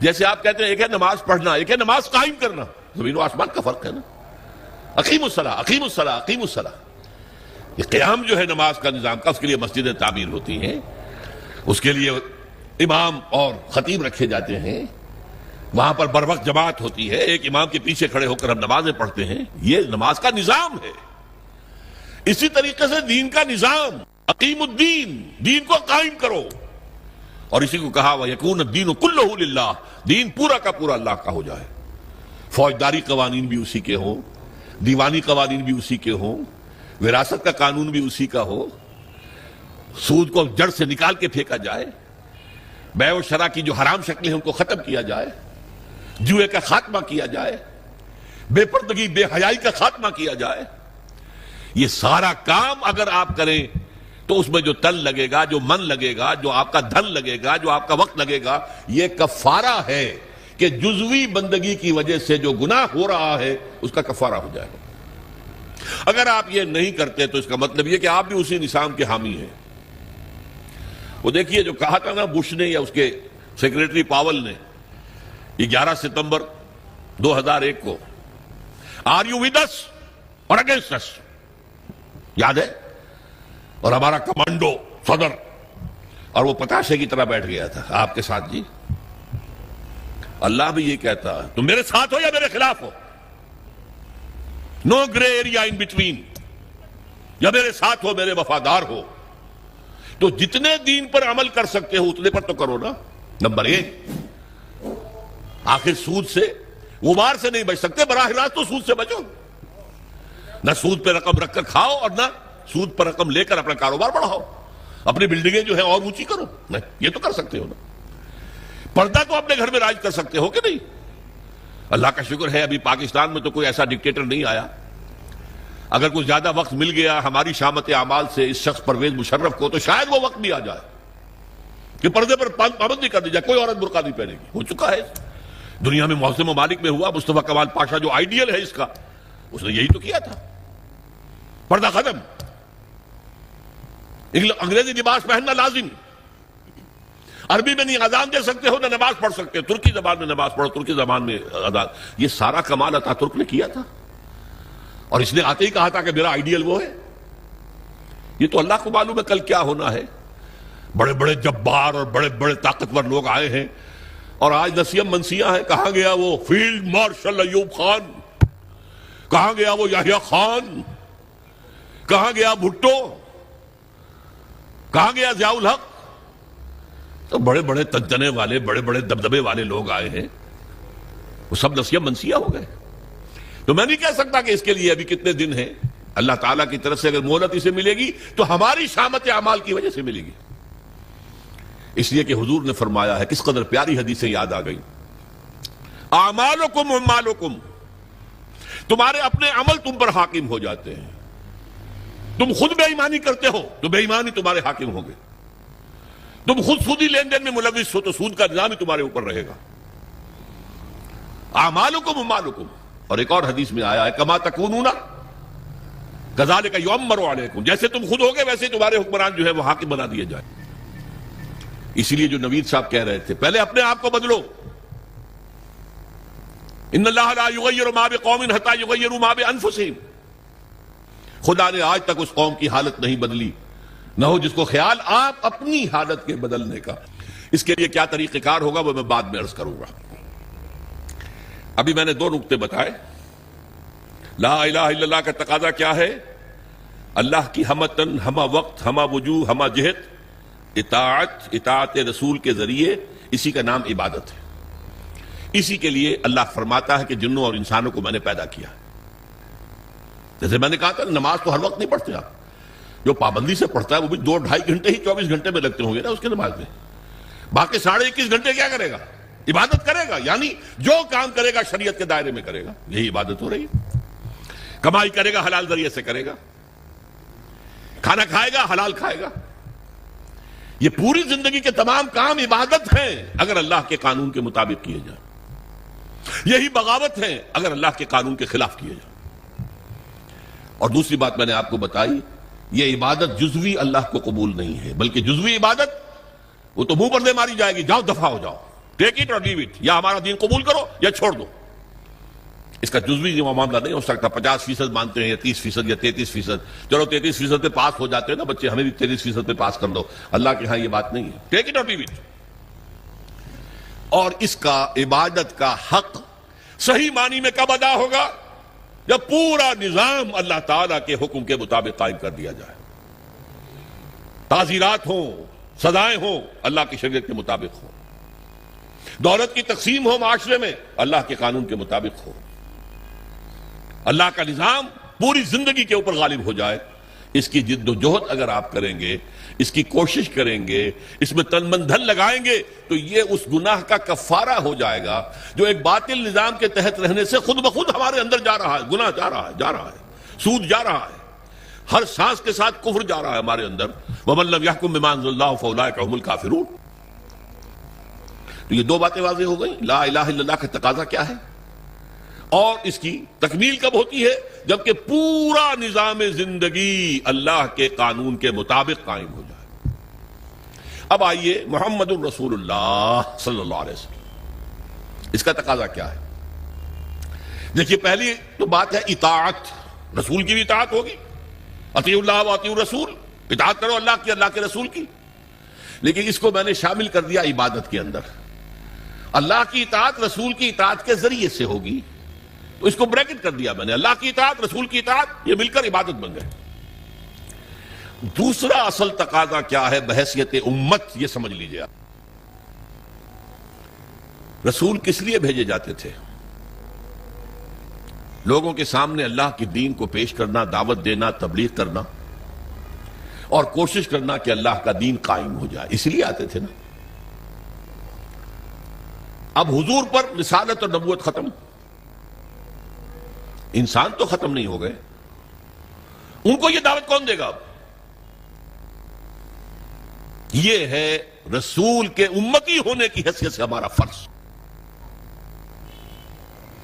جیسے آپ کہتے ہیں ایک ہے نماز پڑھنا، ایک ہے نماز قائم کرنا، زمین و آسمان کا فرق ہے نا. اقیم الصلاۃ، اقیم الصلاۃ، اقیم الصلاۃ. یہ قیام جو ہے نماز کا نظام کا، اس کے لیے مسجدیں تعمیر ہوتی ہیں، اس کے لیے امام اور خطیب رکھے جاتے ہیں، وہاں پر بر وقت جماعت ہوتی ہے، ایک امام کے پیچھے کھڑے ہو کر ہم نمازیں پڑھتے ہیں. یہ نماز کا نظام ہے. اسی طریقے سے دین کا نظام، اقیم الدین، دین کو قائم کرو. اور اسی کو کہا وَيَكُونَ الدِّينُ كُلُّهُ لِلَّهِ، دین پورا کا پورا اللہ کا ہو جائے. فوجداری قوانین بھی اسی کے ہوں، دیوانی قوانین بھی اسی کے ہوں، وراثت کا قانون بھی اسی کا ہو، سود کو جڑ سے نکال کے پھینکا جائے، بیع و شرع کی جو حرام شکلیں ہیں ان کو ختم کیا جائے، جوئے کا خاتمہ کیا جائے، بے پردگی بے حیائی کا خاتمہ کیا جائے. یہ سارا کام اگر آپ کریں تو اس میں جو تن لگے گا، جو من لگے گا، جو آپ کا دھن لگے گا، جو آپ کا وقت لگے گا، یہ کفارہ ہے کہ جزوی بندگی کی وجہ سے جو گناہ ہو رہا ہے اس کا کفارہ ہو جائے گا. اگر آپ یہ نہیں کرتے تو اس کا مطلب یہ کہ آپ بھی اسی نظام کے حامی ہیں. وہ دیکھیے جو کہا تھا نا بش نے یا اس کے سیکریٹری پاول نے 11 ستمبر 2001 کو، آر یو ود اس اور اگینسٹ اس؟ یاد ہے؟ اور ہمارا کمانڈو صدر، اور وہ پتاشے کی طرح بیٹھ گیا تھا آپ کے ساتھ. جی اللہ بھی یہ کہتا ہے تم میرے ساتھ ہو یا میرے خلاف ہو، نو گرے ایریا ان بٹوین، یا میرے ساتھ ہو، میرے وفادار ہو. تو جتنے دین پر عمل کر سکتے ہو اتنے پر تو کرو نا. نمبر 1، آخر سود سے، غبار سے نہیں بچ سکتے، براہ راست تو سود سے بچو. نہ سود پہ رقم رکھ کر کھاؤ اور نہ سود پر رقم لے کر اپنا کاروبار بڑھاؤ، اپنی بلڈنگیں جو ہیں اور اونچی کرو. نہیں، یہ تو کر سکتے ہو نا. پردہ تو اپنے گھر میں راج کر سکتے ہو کہ نہیں؟ اللہ کا شکر ہے ابھی پاکستان میں تو کوئی ایسا ڈکٹیٹر نہیں آیا. اگر کوئی زیادہ وقت مل گیا ہماری شامت اعمال سے اس شخص پرویز مشرف کو، تو شاید وہ وقت بھی آ جائے کہ پردے پر پابندی کر دی جائے، کوئی عورت برقع نہیں پہنے گی. ہو چکا ہے دنیا میں، محسن ممالک میں ہوا. مصطفیٰ کمال پاشا جو آئیڈیل ہے اس کا، اس نے یہی تو کیا تھا. پردہ ختم، انگریزی لباس پہننا لازم، عربی میں نہیں اذان دے سکتے ہو، نہ نماز پڑھ سکتے، ترکی زبان میں نماز پڑھو، ترکی زبان میں اذان. یہ سارا کمال اتا ترک نے کیا تھا، اور اس نے آتے ہی کہا تھا کہ میرا آئیڈیل وہ ہے. یہ تو اللہ کو معلوم ہے کل کیا ہونا ہے. بڑے بڑے جبار اور بڑے بڑے طاقتور لوگ آئے ہیں، اور آج نسیم منسیاں ہیں. کہاں گیا وہ فیلڈ مارشل ایوب خان؟ کہاں گیا وہ یحییٰ خان؟ کہاں گیا بھٹو؟ کہاں گیا ضیاء الحق؟ تو بڑے بڑے تنتنے والے، بڑے بڑے دبدبے والے لوگ آئے ہیں، وہ سب نسیم منسیہ ہو گئے. تو میں نہیں کہہ سکتا کہ اس کے لیے ابھی کتنے دن ہیں. اللہ تعالیٰ کی طرف سے اگر مہلت اسے ملے گی تو ہماری شامت اعمال کی وجہ سے ملے گی. اس لیے کہ حضور نے فرمایا ہے, کس قدر پیاری حدیثیں یاد آ گئی, اعمالکم اموالکم, تمہارے اپنے عمل تم پر حاکم ہو جاتے ہیں. تم خود بے ایمانی کرتے ہو تو بے ایمانی تمہارے حاکم ہوں گے. تم خود سودی لین دین میں ملوث ہو تو سود کا نظام ہی تمہارے اوپر رہے گا. اعمالکم اموالکم. اور ایک اور حدیث میں آیا ہے, کما تکونون کذالک یؤمر علیکم, جیسے تم خود ہوگے ویسے تمہارے حکمران جو ہے وہ حاکم بنا دیے جائے. اسی لیے جو نوید صاحب کہہ رہے تھے, پہلے اپنے آپ کو بدلو. ان اللہ لا یغیر ما بقوم حتی یغیروا ما بانفسہم. خدا نے آج تک اس قوم کی حالت نہیں بدلی, نہ ہو جس کو خیال آپ اپنی حالت کے بدلنے کا. اس کے لیے کیا طریقہ کار ہوگا وہ میں بعد میں عرض کروں گا. ابھی میں نے 2 نقطے بتائے. لا الہ الا اللہ کا تقاضا کیا ہے؟ اللہ کی ہمتن, ہمہ وقت, ہمہ وجوہ, ہمہ جہت, اطاعت رسول کے ذریعے. اسی کا نام عبادت ہے. اسی کے لیے اللہ فرماتا ہے کہ جنوں اور انسانوں کو میں نے پیدا کیا. جیسے میں نے کہا تھا, نماز تو ہر وقت نہیں پڑھتے آپ. جو پابندی سے پڑھتا ہے وہ بھی 2-2.5 گھنٹے ہی 24 گھنٹے میں لگتے ہوں گے نا اس کے نماز میں. باقی 21.5 گھنٹے کیا کرے گا؟ عبادت کرے گا. یعنی جو کام کرے گا شریعت کے دائرے میں کرے گا. یہی عبادت ہو رہی ہے. کمائی کرے گا حلال ذریعے سے کرے گا. کھانا کھائے گا حلال کھائے گا. یہ پوری زندگی کے تمام کام عبادت ہیں اگر اللہ کے قانون کے مطابق کیے جائیں. یہی بغاوت ہے اگر اللہ کے قانون کے خلاف کیے جائیں. اور دوسری بات میں نے آپ کو بتائی, یہ عبادت جزوی اللہ کو قبول نہیں ہے, بلکہ جزوی عبادت وہ تو منہ پر دے ماری جائے گی, جاؤ دفع ہو جاؤ, ٹیک اٹ اور لیو اٹ, یا ہمارا دین قبول کرو یا چھوڑ دو. اس کا جزوی معاملہ نہیں ہو سکتا. 50% مانتے ہیں یا 30% یا 33%. چلو 33% پہ پاس ہو جاتے ہیں نا بچے, ہمیں بھی 33% پہ پاس کر دو. اللہ کے ہاں یہ بات نہیں ہے. ٹیک اٹ اور لیو اٹ. اور اس کا عبادت کا حق صحیح معنی میں کب ادا ہوگا؟ جب پورا نظام اللہ تعالیٰ کے حکم کے مطابق قائم کر دیا جائے. تعزیرات ہوں, سزائیں ہوں, اللہ کی شریعت کے مطابق ہوں. دولت کی تقسیم ہو معاشرے میں, اللہ کے قانون کے مطابق ہو. اللہ کا نظام پوری زندگی کے اوپر غالب ہو جائے. اس کی جد و جہد اگر آپ کریں گے, اس کی کوشش کریں گے, اس میں تن من دھن لگائیں گے, تو یہ اس گناہ کا کفارہ ہو جائے گا جو ایک باطل نظام کے تحت رہنے سے خود بخود ہمارے اندر جا رہا ہے. گناہ جا رہا ہے, سود جا رہا ہے, ہر سانس کے ساتھ کفر جا رہا ہے ہمارے اندر. وَمَن لَّمْ يَحْكُم بِمَا أَنزَلَ اللَّهُ فَأُولَٰئِكَ هُمُ الْكَافِرُونَ. تو یہ 2 باتیں واضح ہو گئیں. لا الہ الا اللہ کا تقاضا کیا ہے, اور اس کی تکمیل کب ہوتی ہے؟ جبکہ پورا نظام زندگی اللہ کے قانون کے مطابق قائم ہو جائے. اب آئیے محمد الرسول اللہ صلی اللہ علیہ وسلم, اس کا تقاضا کیا ہے؟ دیکھیے, پہلی تو بات ہے اطاعت. رسول کی بھی اطاعت ہوگی, اطیعوا اللہ و اطیعوا الرسول, اطاعت کرو اللہ کی, اللہ کے رسول کی. لیکن اس کو میں نے شامل کر دیا عبادت کے اندر. اللہ کی اطاعت رسول کی اطاعت کے ذریعے سے ہوگی, تو اس کو بریکٹ کر دیا میں نے. اللہ کی اطاعت رسول کی اطاعت, یہ مل کر عبادت بن گئے. دوسرا اصل تقاضا کیا ہے بحیثیت امت, یہ سمجھ لیجئے آپ. رسول کس لیے بھیجے جاتے تھے؟ لوگوں کے سامنے اللہ کے دین کو پیش کرنا, دعوت دینا, تبلیغ کرنا, اور کوشش کرنا کہ اللہ کا دین قائم ہو جائے. اس لیے آتے تھے نا. اب حضور پر رسالت اور نبوت ختم, انسان تو ختم نہیں ہو گئے. ان کو یہ دعوت کون دے گا؟ اب یہ ہے رسول کے امتی ہونے کی حیثیت سے ہمارا فرض.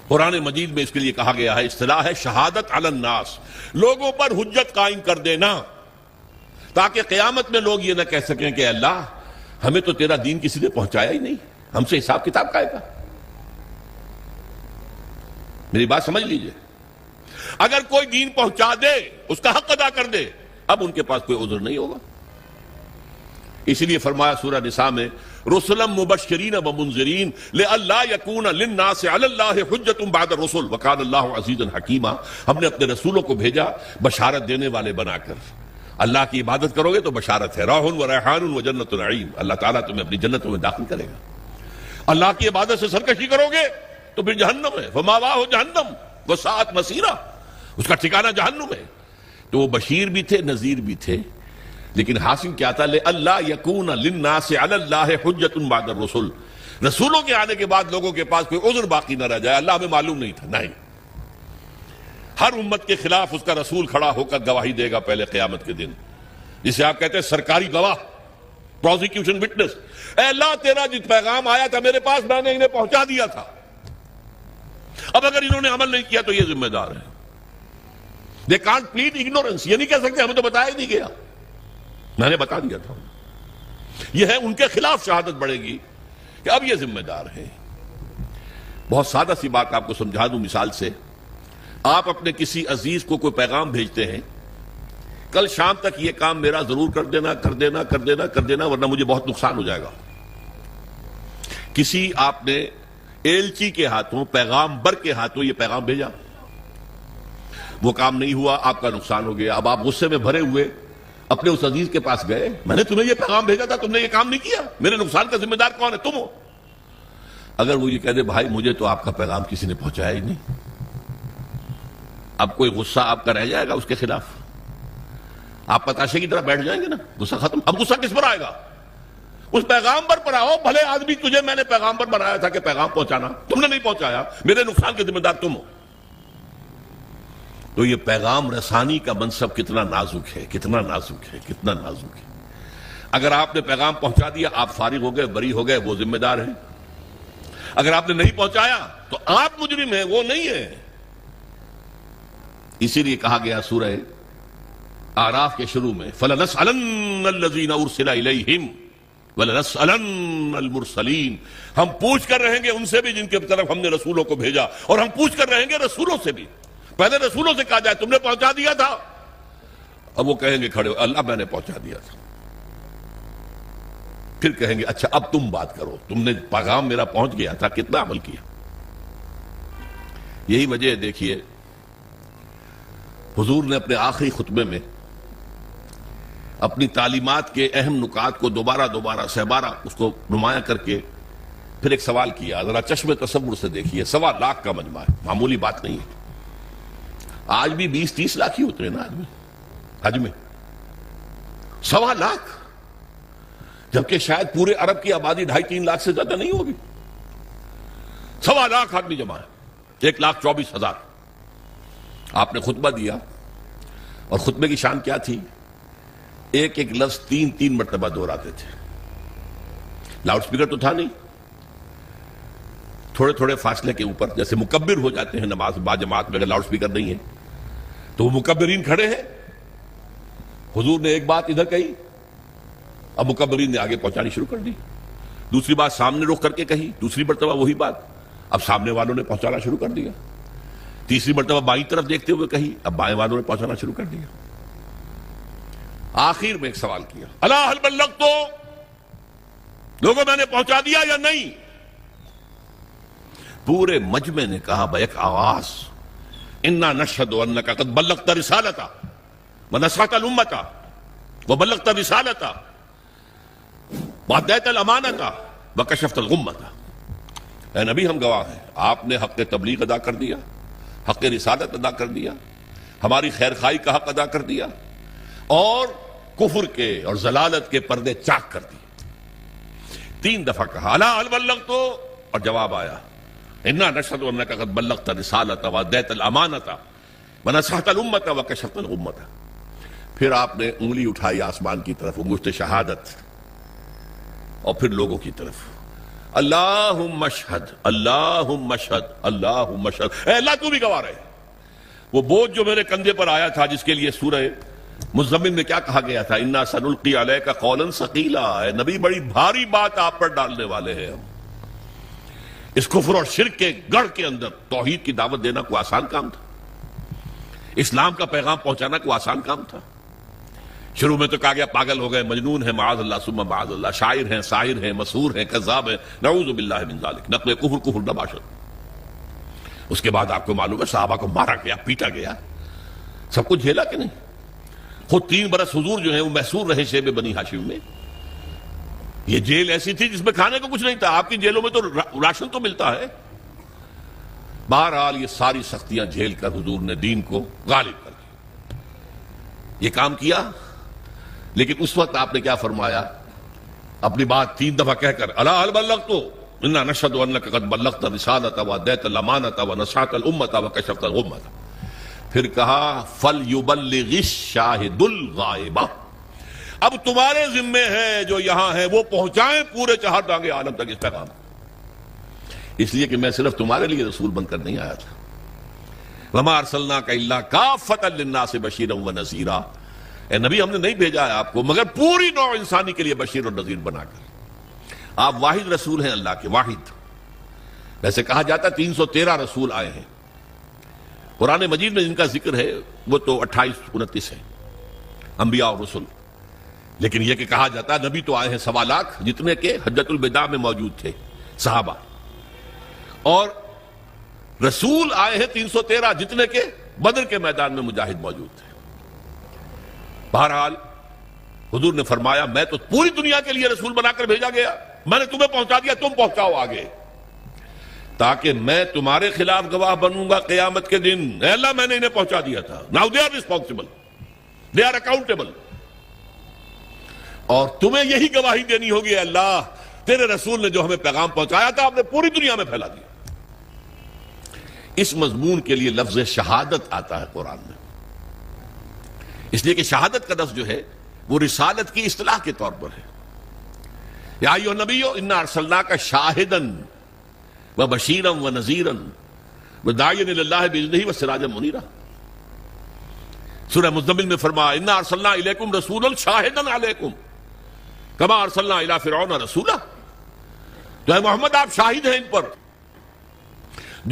قرآن مجید میں اس کے لیے کہا گیا ہے, اصطلاح ہے شہادت علی الناس, لوگوں پر حجت قائم کر دینا, تاکہ قیامت میں لوگ یہ نہ کہہ سکیں کہ اللہ ہمیں تو تیرا دین کسی نے پہنچایا ہی نہیں, ہم سے حساب کتاب کا آئے گا. میری بات سمجھ لیجئے. اگر کوئی دین پہنچا دے, اس کا حق ادا کر دے, اب ان کے پاس کوئی عذر نہیں ہوگا. اسی لیے فرمایا سورہ نساء میں, رسلا مبشرین ومنذرین لئلا یکون للناس علی اللہ حجۃ بعد الرسل وکان اللہ عزیزا حکیما. ہم نے اپنے رسولوں کو بھیجا بشارت دینے والے بنا کر. اللہ کی عبادت کرو گے تو بشارت ہے, راح و ریحان و جنت نعیم, اللہ تعالیٰ تمہیں اپنی جنتوں میں داخل کرے گا. اللہ کی عبادت سے سرکشی کرو گے تو پھر جہنم ہے, فماواہ جہنم وساءت مصیرا, اس کا ٹھکانہ جہنم ہے. تو وہ بشیر بھی تھے، نذیر بھی تھے، لیکن حاصل کیا تھا؟ لِأَلَّا يَكُونَ لِلنَّاسِ عَلَى اللَّهِ حُجَّةٌ بَعْدَ الرُّسُلِ، رسولوں کے آنے کے بعد لوگوں کے پاس کوئی عذر باقی نہ رہ جائے۔ اللہ ہمیں معلوم نہیں تھا، نہیں، ہر امت کے خلاف اس کا رسول کھڑا ہو کر گواہی دے گا پہلے قیامت کے دن، جسے آپ کہتے ہیں سرکاری گواہ، پروزیکیوشن وٹنس۔ اے اللہ، تیرا جس پیغام آیا تھا میرے پاس، میں نے انہیں پہنچا دیا تھا، اب اگر انہوں نے عمل نہیں کیا تو یہ ذمہ دار ہے۔ They can't plead ignorance، یہ نہیں کہہ سکتے ہمیں تو بتایا ہی نہیں گیا، میں نے بتا دیا تھا۔ یہ ہے ان کے خلاف شہادت بڑھے گی کہ اب یہ ذمہ دار ہے۔ بہت سادہ سی بات آپ کو سمجھا دوں مثال سے، آپ اپنے کسی عزیز کو کوئی پیغام بھیجتے ہیں، کل شام تک یہ کام میرا ضرور کر دینا، کر دینا، کر دینا، کر دینا، ورنہ مجھے بہت نقصان ہو جائے گا۔ کسی آپ نے ایلچی کے ہاتھوں، پیغامبر کے ہاتھوں یہ پیغام بھیجا، وہ کام نہیں ہوا، آپ کا نقصان ہو گیا۔ اب آپ غصے میں بھرے ہوئے اپنے اس عزیز کے پاس گئے، میں نے تمہیں یہ پیغام بھیجا تھا، تم نے یہ کام نہیں کیا، میرے نقصان کا ذمہ دار کون ہے؟ تم ہو۔ اگر وہ یہ کہہ دے بھائی مجھے تو آپ کا پیغام کسی نے پہنچایا ہی نہیں، اب کوئی غصہ آپ کا رہ جائے گا اس کے خلاف؟ آپ پتاشے کی طرح بیٹھ جائیں گے نا، غصہ ختم۔ اب غصہ کس پر آئے گا؟ اس پیغامبر پر آؤ، بھلے آدمی تجھے میں نے پیغامبر بنایا تھا کہ پیغام پہنچانا، تم نے نہیں پہنچایا، میرے نقصان کے ذمہ دار تم ہو۔ تو یہ پیغام رسانی کا منصب کتنا نازک ہے، کتنا نازک ہے، کتنا نازک ہے۔ اگر آپ نے پیغام پہنچا دیا، آپ فارغ ہو گئے، بری ہو گئے، وہ ذمہ دار ہیں۔ اگر آپ نے نہیں پہنچایا تو آپ مجرم ہیں، وہ نہیں ہے۔ اسی لیے کہا گیا سورہ اعراف کے شروع میں فَلَنَسْأَلَنَّ الَّذِينَ أُرْسِلَ إِلَيْهِمْ وَلَنَسْأَلَنَّ الْمُرْسَلِينَ، ہم پوچھ کر رہیں گے ان سے بھی جن کے طرف ہم نے رسولوں کو بھیجا، اور ہم پوچھ کر رہیں گے رسولوں سے بھی۔ پہلے رسولوں سے کہا جائے تم نے پہنچا دیا تھا، اب وہ کہیں گے کھڑے ہو اللہ میں نے پہنچا دیا تھا، پھر کہیں گے اچھا اب تم بات کرو، تم نے پیغام میرا پہنچ گیا تھا، کتنا عمل کیا؟ یہی وجہ دیکھیے حضور نے اپنے آخری خطبے میں اپنی تعلیمات کے اہم نکات کو دوبارہ سہبارہ اس کو نمایاں کر کے پھر ایک سوال کیا۔ ذرا چشم تصور سے دیکھیے، 1.25 لاکھ کا مجمع ہے، معمولی بات نہیں ہے۔ آج بھی 20-30 لاکھ ہی ہوتے ہیں نا آدمی حج میں، 1.25 لاکھ، جبکہ شاید پورے عرب کی آبادی 2.5-3 لاکھ سے زیادہ نہیں ہوگی۔ 1.25 لاکھ آدمی جمع ہے، 1,24,000۔ آپ نے خطبہ دیا، اور خطبے کی شان کیا تھی؟ ایک ایک لفظ 3 مرتبہ دہراتے تھے۔ لاؤڈ سپیکر تو تھا نہیں، تھوڑے تھوڑے فاصلے کے اوپر، جیسے مکبر ہو جاتے ہیں نماز با جماعت میں، اگر لاؤڈ سپیکر نہیں ہے تو وہ مکبرین کھڑے ہیں، حضور نے ایک بات ادھر کہی، اب مکبرین نے آگے پہنچانی شروع کر دی، دوسری بات سامنے رخ کر کے کہی، دوسری مرتبہ وہی بات، اب سامنے والوں نے پہنچانا شروع کر دیا، تیسری مرتبہ بائیں طرف دیکھتے ہوئے کہی، اب بائیں والوں نے پہنچانا شروع کر دیا۔ آخر میں ایک سوال کیا، الا هل بلغت، لوگوں میں نے پہنچا دیا یا نہیں؟ پورے مجمع نے کہا بیک آواز، انا نشہد انک قد بلغت رسالتا ونصحت الامتا وبلغت رسالتا وادیت الامانتا وکشفت الغمتا۔ اے نبی ہم گواہ ہیں، آپ نے حق تبلیغ ادا کر دیا، حق رسالت ادا کر دیا، ہماری خیر خواہی کا حق ادا کر دیا، اور کفر کے اور ضلالت کے پردے چاک کر دیے۔ 3 دفعہ کہا الا هل بلغت، اور جواب آیا انا نشهد انک قد بلغت رسالۃ وادیت الامانۃ ونصحت الامۃ وکشفت الغمۃ۔ پھر آپ نے انگلی اٹھائی آسمان کی طرف، انگشت شہادت، اور پھر لوگوں کی طرف، اللہم اشہد، اللہم اشہد، اللہم اشہد، اے اللہ تو بھی گواہ رہے۔ وہ بوجھ جو میرے کندھے پر آیا تھا، جس کے لیے سورہ مزمل میں کیا کہا گیا تھا، انا سنلقی علیک قولا ثقیلا، اے نبی بڑی بھاری بات آپ پر ڈالنے والے ہیں ہم۔ اس کفر اور شرک کے گڑھ کے اندر توحید کی دعوت دینا کوئی آسان کام تھا؟ اسلام کا پیغام پہنچانا کوئی آسان کام تھا؟ شروع میں تو کہا گیا پاگل ہو گئے، مجنون ہے، معاذ اللہ ثم معاذ اللہ، شاعر ہیں، ساحر ہیں، مسحور ہیں، کذاب ہیں، نعوذ باللہ من ذالک، نقل کفر نباشد۔ اس کے بعد آپ کو معلوم ہے صحابہ کو مارا گیا، پیٹا گیا، سب کچھ جھیلا کہ نہیں؟ خود 3 برس حضور جو ہیں وہ محصور رہے شیب بنی ہاشم میں۔ یہ جیل ایسی تھی جس میں کھانے کو کچھ نہیں تھا، آپ کی جیلوں میں تو راشن تو ملتا ہے۔ بہرحال یہ ساری سختیاں جھیل کر حضور نے دین کو غالب کر دیا۔ یہ کام کیا، لیکن اس وقت آپ نے کیا فرمایا؟ اپنی بات 3 دفعہ کہہ کر الا هل بلغت انا نشهد انك قد بلغت الرسالة واديت الامانة ونصحت الامة وكشفت الغمة. پھر کہا فَلْيُبَلِّغِ الشَّاهِدُ الْغَائِبَ، اب تمہارے ذمے ہے جو یہاں ہے وہ پہنچائیں پورے چہار دانگے عالم تک اس پیغام. اس لیے کہ میں صرف تمہارے لیے رسول بن کر نہیں آیا تھا. وَمَا أَرْسَلْنَاكَ إِلَّا كَافَّةً لِلنَّاسِ بَشِيرًا وَنَذِيرًا، اے نبی ہم نے نہیں بھیجا ہے آپ کو مگر پوری نوع انسانی کے لیے بشیر اور نذیر بنا کر. آپ واحد رسول ہیں اللہ کے، واحد. ویسے کہا جاتا ہے 313 رسول آئے ہیں. قرآن مجید میں جن کا ذکر ہے وہ تو 28-29 ہیں انبیاء اور رسل. لیکن یہ کہ کہا جاتا ہے نبی تو آئے ہیں 1.25 لاکھ، جتنے کہ حجۃ الوداع میں موجود تھے صحابہ، اور رسول آئے ہیں 313 جتنے کہ بدر کے میدان میں مجاہد موجود تھے. بہرحال حضور نے فرمایا میں تو پوری دنیا کے لیے رسول بنا کر بھیجا گیا، میں نے تمہیں پہنچا دیا، تم پہنچاؤ آگے، تاکہ میں تمہارے خلاف گواہ بنوں گا قیامت کے دن. اے اللہ میں نے انہیں پہنچا دیا تھا. Now they are responsible, they are accountable. اور تمہیں یہی گواہی دینی ہوگی اے اللہ تیرے رسول نے جو ہمیں پیغام پہنچایا تھا آپ نے پوری دنیا میں پھیلا دیا. اس مضمون کے لیے لفظ شہادت آتا ہے قرآن میں، اس لیے کہ شہادت کا لفظ جو ہے وہ رسالت کی اصطلاح کے طور پر ہے. یا ایھا النبی انا ارسلناک شاہدا وبشیرا ونذیرا وداعیا الی اللہ باذنہ وسراجا منیرا. سورہ مزمل میں فرمایا انا ارسلنا الیکم رسولا شاہدا علیکم کما ارسلنا الی فرعون رسولا. تو اے محمد آپ شاہد ہیں ان پر،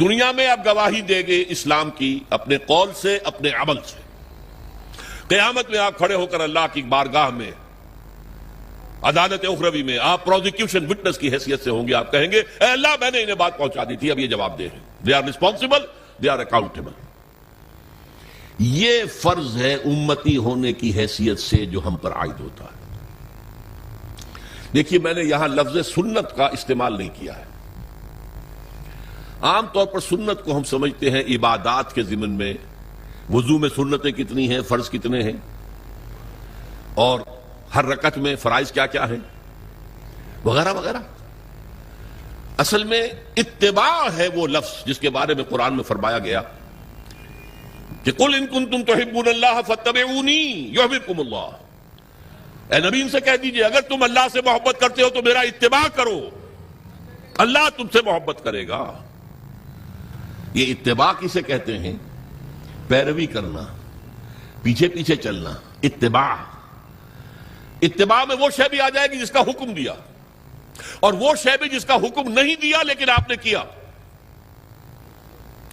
دنیا میں آپ گواہی دیں گے اسلام کی اپنے قول سے اپنے عمل سے. قیامت میں آپ کھڑے ہو کر اللہ کی بارگاہ میں عدالت اخروی میں آپ پروزیکیوشن وٹنس کی حیثیت سے ہوں گے. آپ کہیں گے اے اللہ میں نے انہیں بات پہنچا دی تھی، اب یہ جواب دے ہیں. They are responsible, they are accountable. یہ فرض ہے امتی ہونے کی حیثیت سے جو ہم پر عائد ہوتا ہے. دیکھیے میں نے یہاں لفظ سنت کا استعمال نہیں کیا ہے. عام طور پر سنت کو ہم سمجھتے ہیں عبادات کے ضمن میں، وضو میں سنتیں کتنی ہیں، فرض کتنے ہیں، اور ہر رکعت میں فرائض کیا کیا ہیں وغیرہ وغیرہ. اصل میں اتباع ہے وہ لفظ جس کے بارے میں قرآن میں فرمایا گیا کہ قل ان کنتم تحبون اللہ فاتبعونی یحببکم اللہ. اے نبی ان سے کہہ دیجئے اگر تم اللہ سے محبت کرتے ہو تو میرا اتباع کرو، اللہ تم سے محبت کرے گا. یہ اتباع کسے کہتے ہیں؟ پیروی کرنا، پیچھے پیچھے چلنا. اتباع، اتباع میں وہ شے بھی آ جائے گی جس کا حکم دیا، اور وہ شے بھی جس کا حکم نہیں دیا لیکن آپ نے کیا.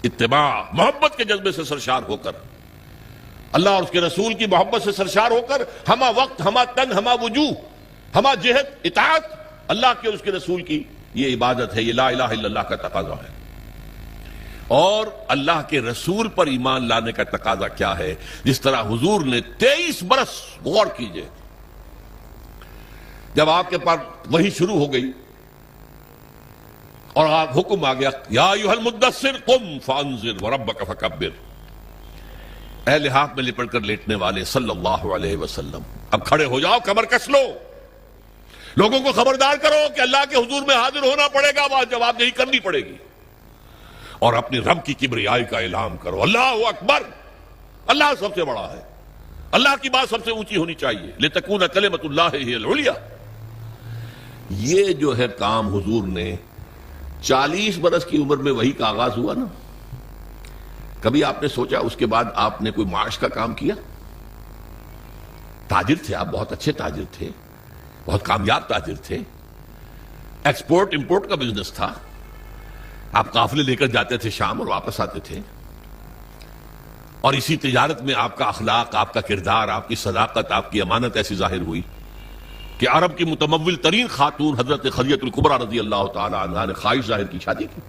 اتباع محبت کے جذبے سے سرشار ہو کر، اللہ اور اس کے رسول کی محبت سے سرشار ہو کر ہما وقت، ہما تن، ہما وجوہ، ہما جہت اطاعت اللہ کے اور اس کے رسول کی. یہ عبادت ہے، یہ لا الہ الا اللہ کا تقاضا ہے. اور اللہ کے رسول پر ایمان لانے کا تقاضا کیا ہے؟ جس طرح حضور نے 23 برس، غور کیجئے، جب آپ کے پاس وحی شروع ہو گئی اور آپ حکم آ گیا یا ایھا المدثر قم فانذر وربک فکبر، اے لحاف میں لپٹ کر لیٹنے والے صلی اللہ علیہ وسلم اب کھڑے ہو جاؤ، کمر کس لو، لوگوں کو خبردار کرو کہ اللہ کے حضور میں حاضر ہونا پڑے گا، وہاں جواب دہی کرنی پڑے گی، اور اپنی رب کی کبریائی کا اعلان کرو. اللہ اکبر، اللہ سب سے بڑا ہے، اللہ کی بات سب سے اونچی ہونی چاہیے. لتکون کلمۃ اللہ ہی العلیٰ. یہ جو ہے کام حضور نے 40 برس کی عمر میں وہی کا آغاز ہوا نا. کبھی آپ نے سوچا اس کے بعد آپ نے کوئی معاش کا کام کیا؟ تاجر تھے آپ، بہت اچھے تاجر تھے، بہت کامیاب تاجر تھے، ایکسپورٹ امپورٹ کا بزنس تھا، آپ قافلے لے کر جاتے تھے شام اور واپس آتے تھے، اور اسی تجارت میں آپ کا اخلاق، آپ کا کردار، آپ کی صداقت، آپ کی امانت ایسی ظاہر ہوئی کہ عرب کی متمول ترین خاتون حضرت خدیجہ الکبریٰ رضی اللہ تعالی عنہا نے خواہش ظاہر کی شادی کی.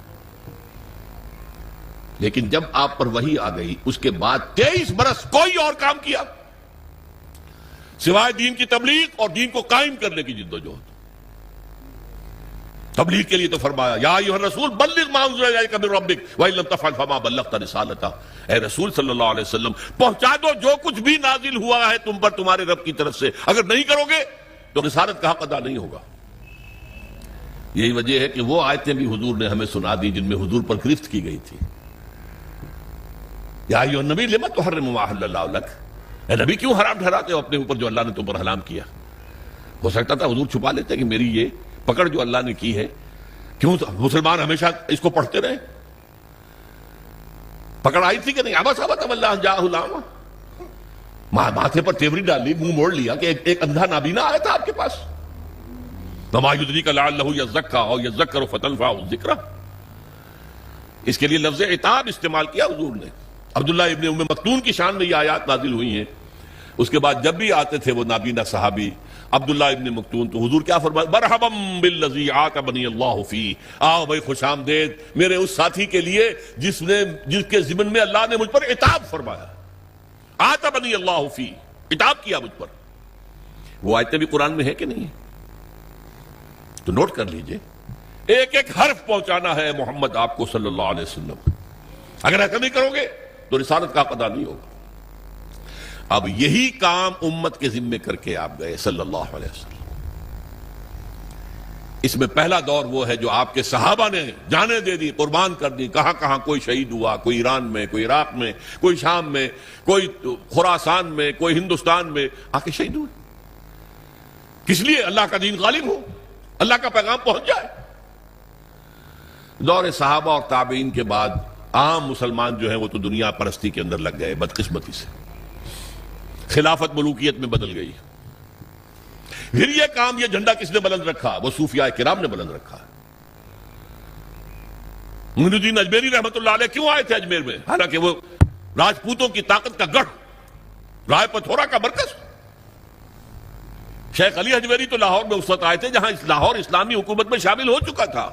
لیکن جب آپ پر وحی آ گئی اس کے بعد 23 برس کوئی اور کام کیا سوائے دین کی تبلیغ اور دین کو قائم کرنے کی جدوجہد. تبلیغ کے لیے تو فرمایا یا ایھا الرسول بلغ ما انزل الیک من ربک وان لم تفعل فما بلغت رسالتہ، اے رسول صلی اللہ علیہ وسلم پہنچا دو جو کچھ بھی نازل ہوا ہے تم پر تمہارے رب کی طرف سے، اگر نہیں کرو گے تو رسالت کا حق ادا نہیں ہوگا۔ یہی وجہ ہے کہ وہ آیتیں بھی حضور نے ہمیں سنا دی جن میں حضور پر گرفت کی گئی تھی۔ یا ایھا النبی لم تحرم ما احل اللہ لک، اے نبی کیوں حرام ٹھہراتے ہو اپنے اوپر جو اللہ نے تم پر حرام کیا؟ ہو سکتا تھا حضور چھپا لیتے کہ میری یہ پکڑ جو اللہ نے کی ہے، کیوں مسلمان ہمیشہ اس کو پڑھتے رہے؟ پکڑ آئی تھی کہ نہیں؟ ابا صاحب اللہ جاہ العامہ، ماتھے پر تیوری ڈال لی، منہ موڑ لیا کہ ایک اندھا نابینا آیا تھا آپ کے پاس۔ وما یدریک لعلہ یزکیٰ او یذکر فتنفعہ الذکریٰ، اس کے لیے لفظ عتاب استعمال کیا حضور نے۔ عبداللہ ابن ام مکتوم کی شان میں یہ آیات نازل ہوئی ہیں۔ اس کے بعد جب بھی آتے تھے وہ نابینا صحابی عبداللہ ابن مکتوم تو حضور کیا فرمایا؟ مرحبا بالذی عاتبنی اللہ فیہ، آؤ بھائی خوش آمدید میرے اس ساتھی کے لیے جس کے ضمن میں اللہ نے مجھ پر عتاب فرمایا، عاتبنی اللہ فیہ، عتاب کیا مجھ پر۔ وہ آیتیں بھی قرآن میں ہے کہ نہیں؟ تو نوٹ کر لیجئے، ایک ایک حرف پہنچانا ہے محمد آپ کو صلی اللہ علیہ وسلم۔ اگر ایسا نہیں کرو گے تو رسالت کا حق ادا نہیں ہوگا۔ اب یہی کام امت کے ذمے کر کے آپ گئے صلی اللہ علیہ وسلم۔ اس میں پہلا دور وہ ہے جو آپ کے صحابہ نے جانیں دے دی، قربان کر دی، کہاں کہاں کوئی شہید ہوا، کوئی ایران میں، کوئی عراق میں، کوئی شام میں، کوئی خراسان میں، کوئی ہندوستان میں آ کے شہید ہوئے۔ کس لیے؟ اللہ کا دین غالب ہو، اللہ کا پیغام پہنچ جائے۔ دور صحابہ اور تابعین کے بعد عام مسلمان جو ہیں وہ تو دنیا پرستی کے اندر لگ گئے بدقسمتی سے، خلافت ملوکیت میں بدل گئی۔ پھر یہ کام، یہ جھنڈا کس نے بلند رکھا؟ وہ صوفیاء کرام نے بلند رکھا۔ معین الدین اجمیری رحمۃ اللہ علیہ کیوں آئے تھے اجمیر میں؟ حالانکہ وہ راجپوتوں کی طاقت کا گڑھ، رائے پتھورا کا مرکز۔ شیخ علی اجمیری تو لاہور میں اس وقت آئے تھے جہاں لاہور اسلامی حکومت میں شامل ہو چکا تھا،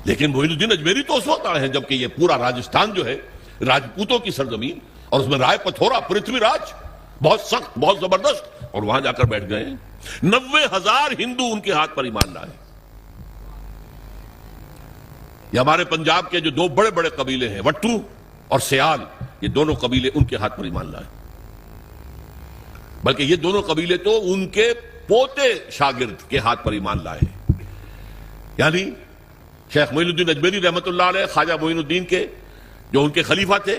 لیکن معین الدین اجمیری تو اس وقت آئے ہیں جبکہ یہ پورا راجستھان جو ہے راجپوتوں کی سرزمین، اور اس میں رائے پتھورا پرتھوی راج بہت سخت، بہت زبردست، اور وہاں جا کر بیٹھ گئے۔ 90,000 ہندو ان کے ہاتھ پر ایمان لائے۔ یہ ہمارے پنجاب کے جو دو بڑے بڑے قبیلے ہیں وٹو اور سیال، یہ دونوں قبیلے ان کے ہاتھ پر ایمان لائے، بلکہ یہ دونوں قبیلے تو ان کے پوتے شاگرد کے ہاتھ پر ایمان لائے۔ یعنی شیخ معین الدین اجمیری رحمۃ اللہ علیہ خواجہ معین الدین کے جو ان کے خلیفہ تھے،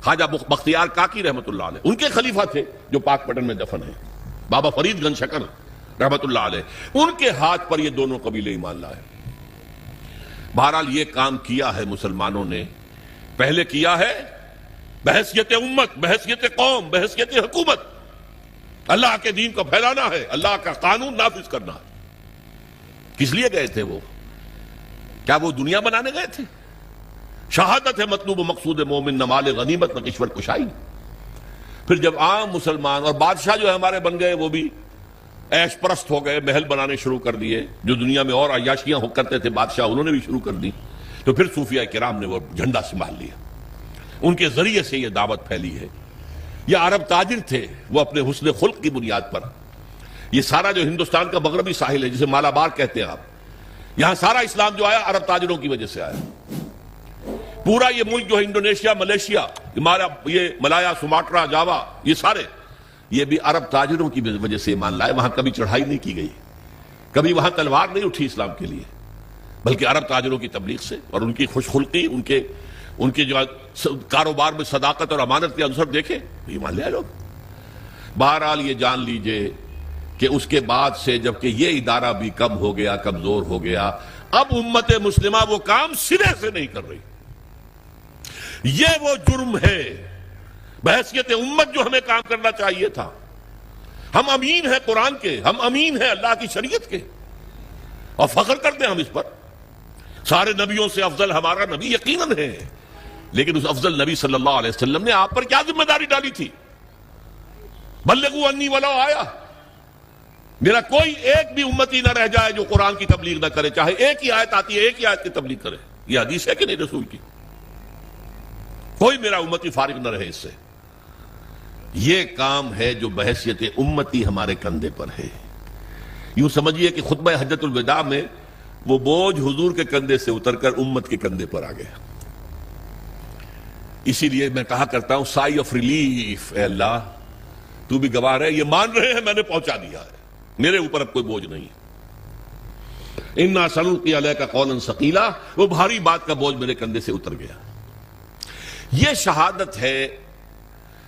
خواجہ بختیار کاکی رحمۃ اللہ علیہ ان کے خلیفہ تھے جو پاک پٹن میں دفن ہیں، بابا فرید گنج شکر رحمۃ اللہ علیہ، ان کے ہاتھ پر یہ دونوں قبیلے ایمان لائے۔ بہرحال یہ کام کیا ہے مسلمانوں نے، پہلے کیا ہے بحیثیت امت، بحیثیت قوم، بحیثیت حکومت، اللہ کے دین کو پھیلانا ہے، اللہ کا قانون نافذ کرنا ہے۔ کس لیے گئے تھے وہ؟ کیا وہ دنیا بنانے گئے تھے؟ شہادت ہے مطلوب و مقصود مومن، نہ مال غنیمت نہ کشور کشائی۔ پھر جب عام مسلمان اور بادشاہ جو ہے ہمارے بن گئے، وہ بھی عیش پرست ہو گئے، محل بنانے شروع کر دیے، جو دنیا میں اور عیاشیاں ہو کرتے تھے بادشاہ انہوں نے بھی شروع کر دی، تو پھر صوفیاء کرام نے وہ جھنڈا سنبھال لیا، ان کے ذریعے سے یہ دعوت پھیلی ہے۔ یہ عرب تاجر تھے، وہ اپنے حسن خلق کی بنیاد پر، یہ سارا جو ہندوستان کا مغربی ساحل ہے جسے مالابار کہتے ہیں آپ، یہاں سارا اسلام جو آیا عرب تاجروں کی وجہ سے آیا۔ پورا یہ ملک جو ہے انڈونیشیا، ملیشیا، یہ ملایا، سماٹرا، جاوا، یہ سارے یہ بھی عرب تاجروں کی وجہ سے ایمان لائے۔ وہاں کبھی چڑھائی نہیں کی گئی، کبھی وہاں تلوار نہیں اٹھی اسلام کے لیے، بلکہ عرب تاجروں کی تبلیغ سے اور ان کی خوش خلقی، ان کے جو کاروبار میں صداقت اور امانت کے عنصر دیکھے ایمان لے آئے لوگ۔ بہرحال یہ جان لیجئے کہ اس کے بعد سے جبکہ یہ ادارہ بھی کم ہو گیا، کمزور ہو گیا، اب امت مسلمہ وہ کام سرے سے نہیں کر رہی۔ یہ وہ جرم ہے بحیثیت امت جو ہمیں کام کرنا چاہیے تھا۔ ہم امین ہیں قرآن کے، ہم امین ہیں اللہ کی شریعت کے، اور فخر کرتے ہیں ہم اس پر۔ سارے نبیوں سے افضل ہمارا نبی یقیناً ہے، لیکن اس افضل نبی صلی اللہ علیہ وسلم نے آپ پر کیا ذمہ داری ڈالی تھی؟ بلغوا انی ولو آیا، میرا کوئی ایک بھی امتی نہ رہ جائے جو قرآن کی تبلیغ نہ کرے، چاہے ایک ہی آیت آتی ہے ایک ہی آیت کی تبلیغ کرے۔ یہ حدیث ہے کہ نہیں رسول کی؟ کوئی میرا امتی فارغ نہ رہے اس سے۔ یہ کام ہے جو بحیثیت امتی ہمارے کندھے پر ہے۔ یوں سمجھیے کہ خطبہ حجۃ الوداع میں وہ بوجھ حضور کے کندھے سے اتر کر امت کے کندھے پر آ گیا۔ اسی لیے میں کہا کرتا ہوں سائی آف ریلیف، اے اللہ تو بھی گواہ ہے، یہ مان رہے ہیں میں نے پہنچا دیا ہے، میرے اوپر اب کوئی بوجھ نہیں۔ اِنَّا سَنُلْقِي عَلَيْكَ قَوْلًا ثَقِيلًا، وہ بھاری بات کا بوجھ میرے کندھے سے اتر گیا۔ یہ شہادت ہے،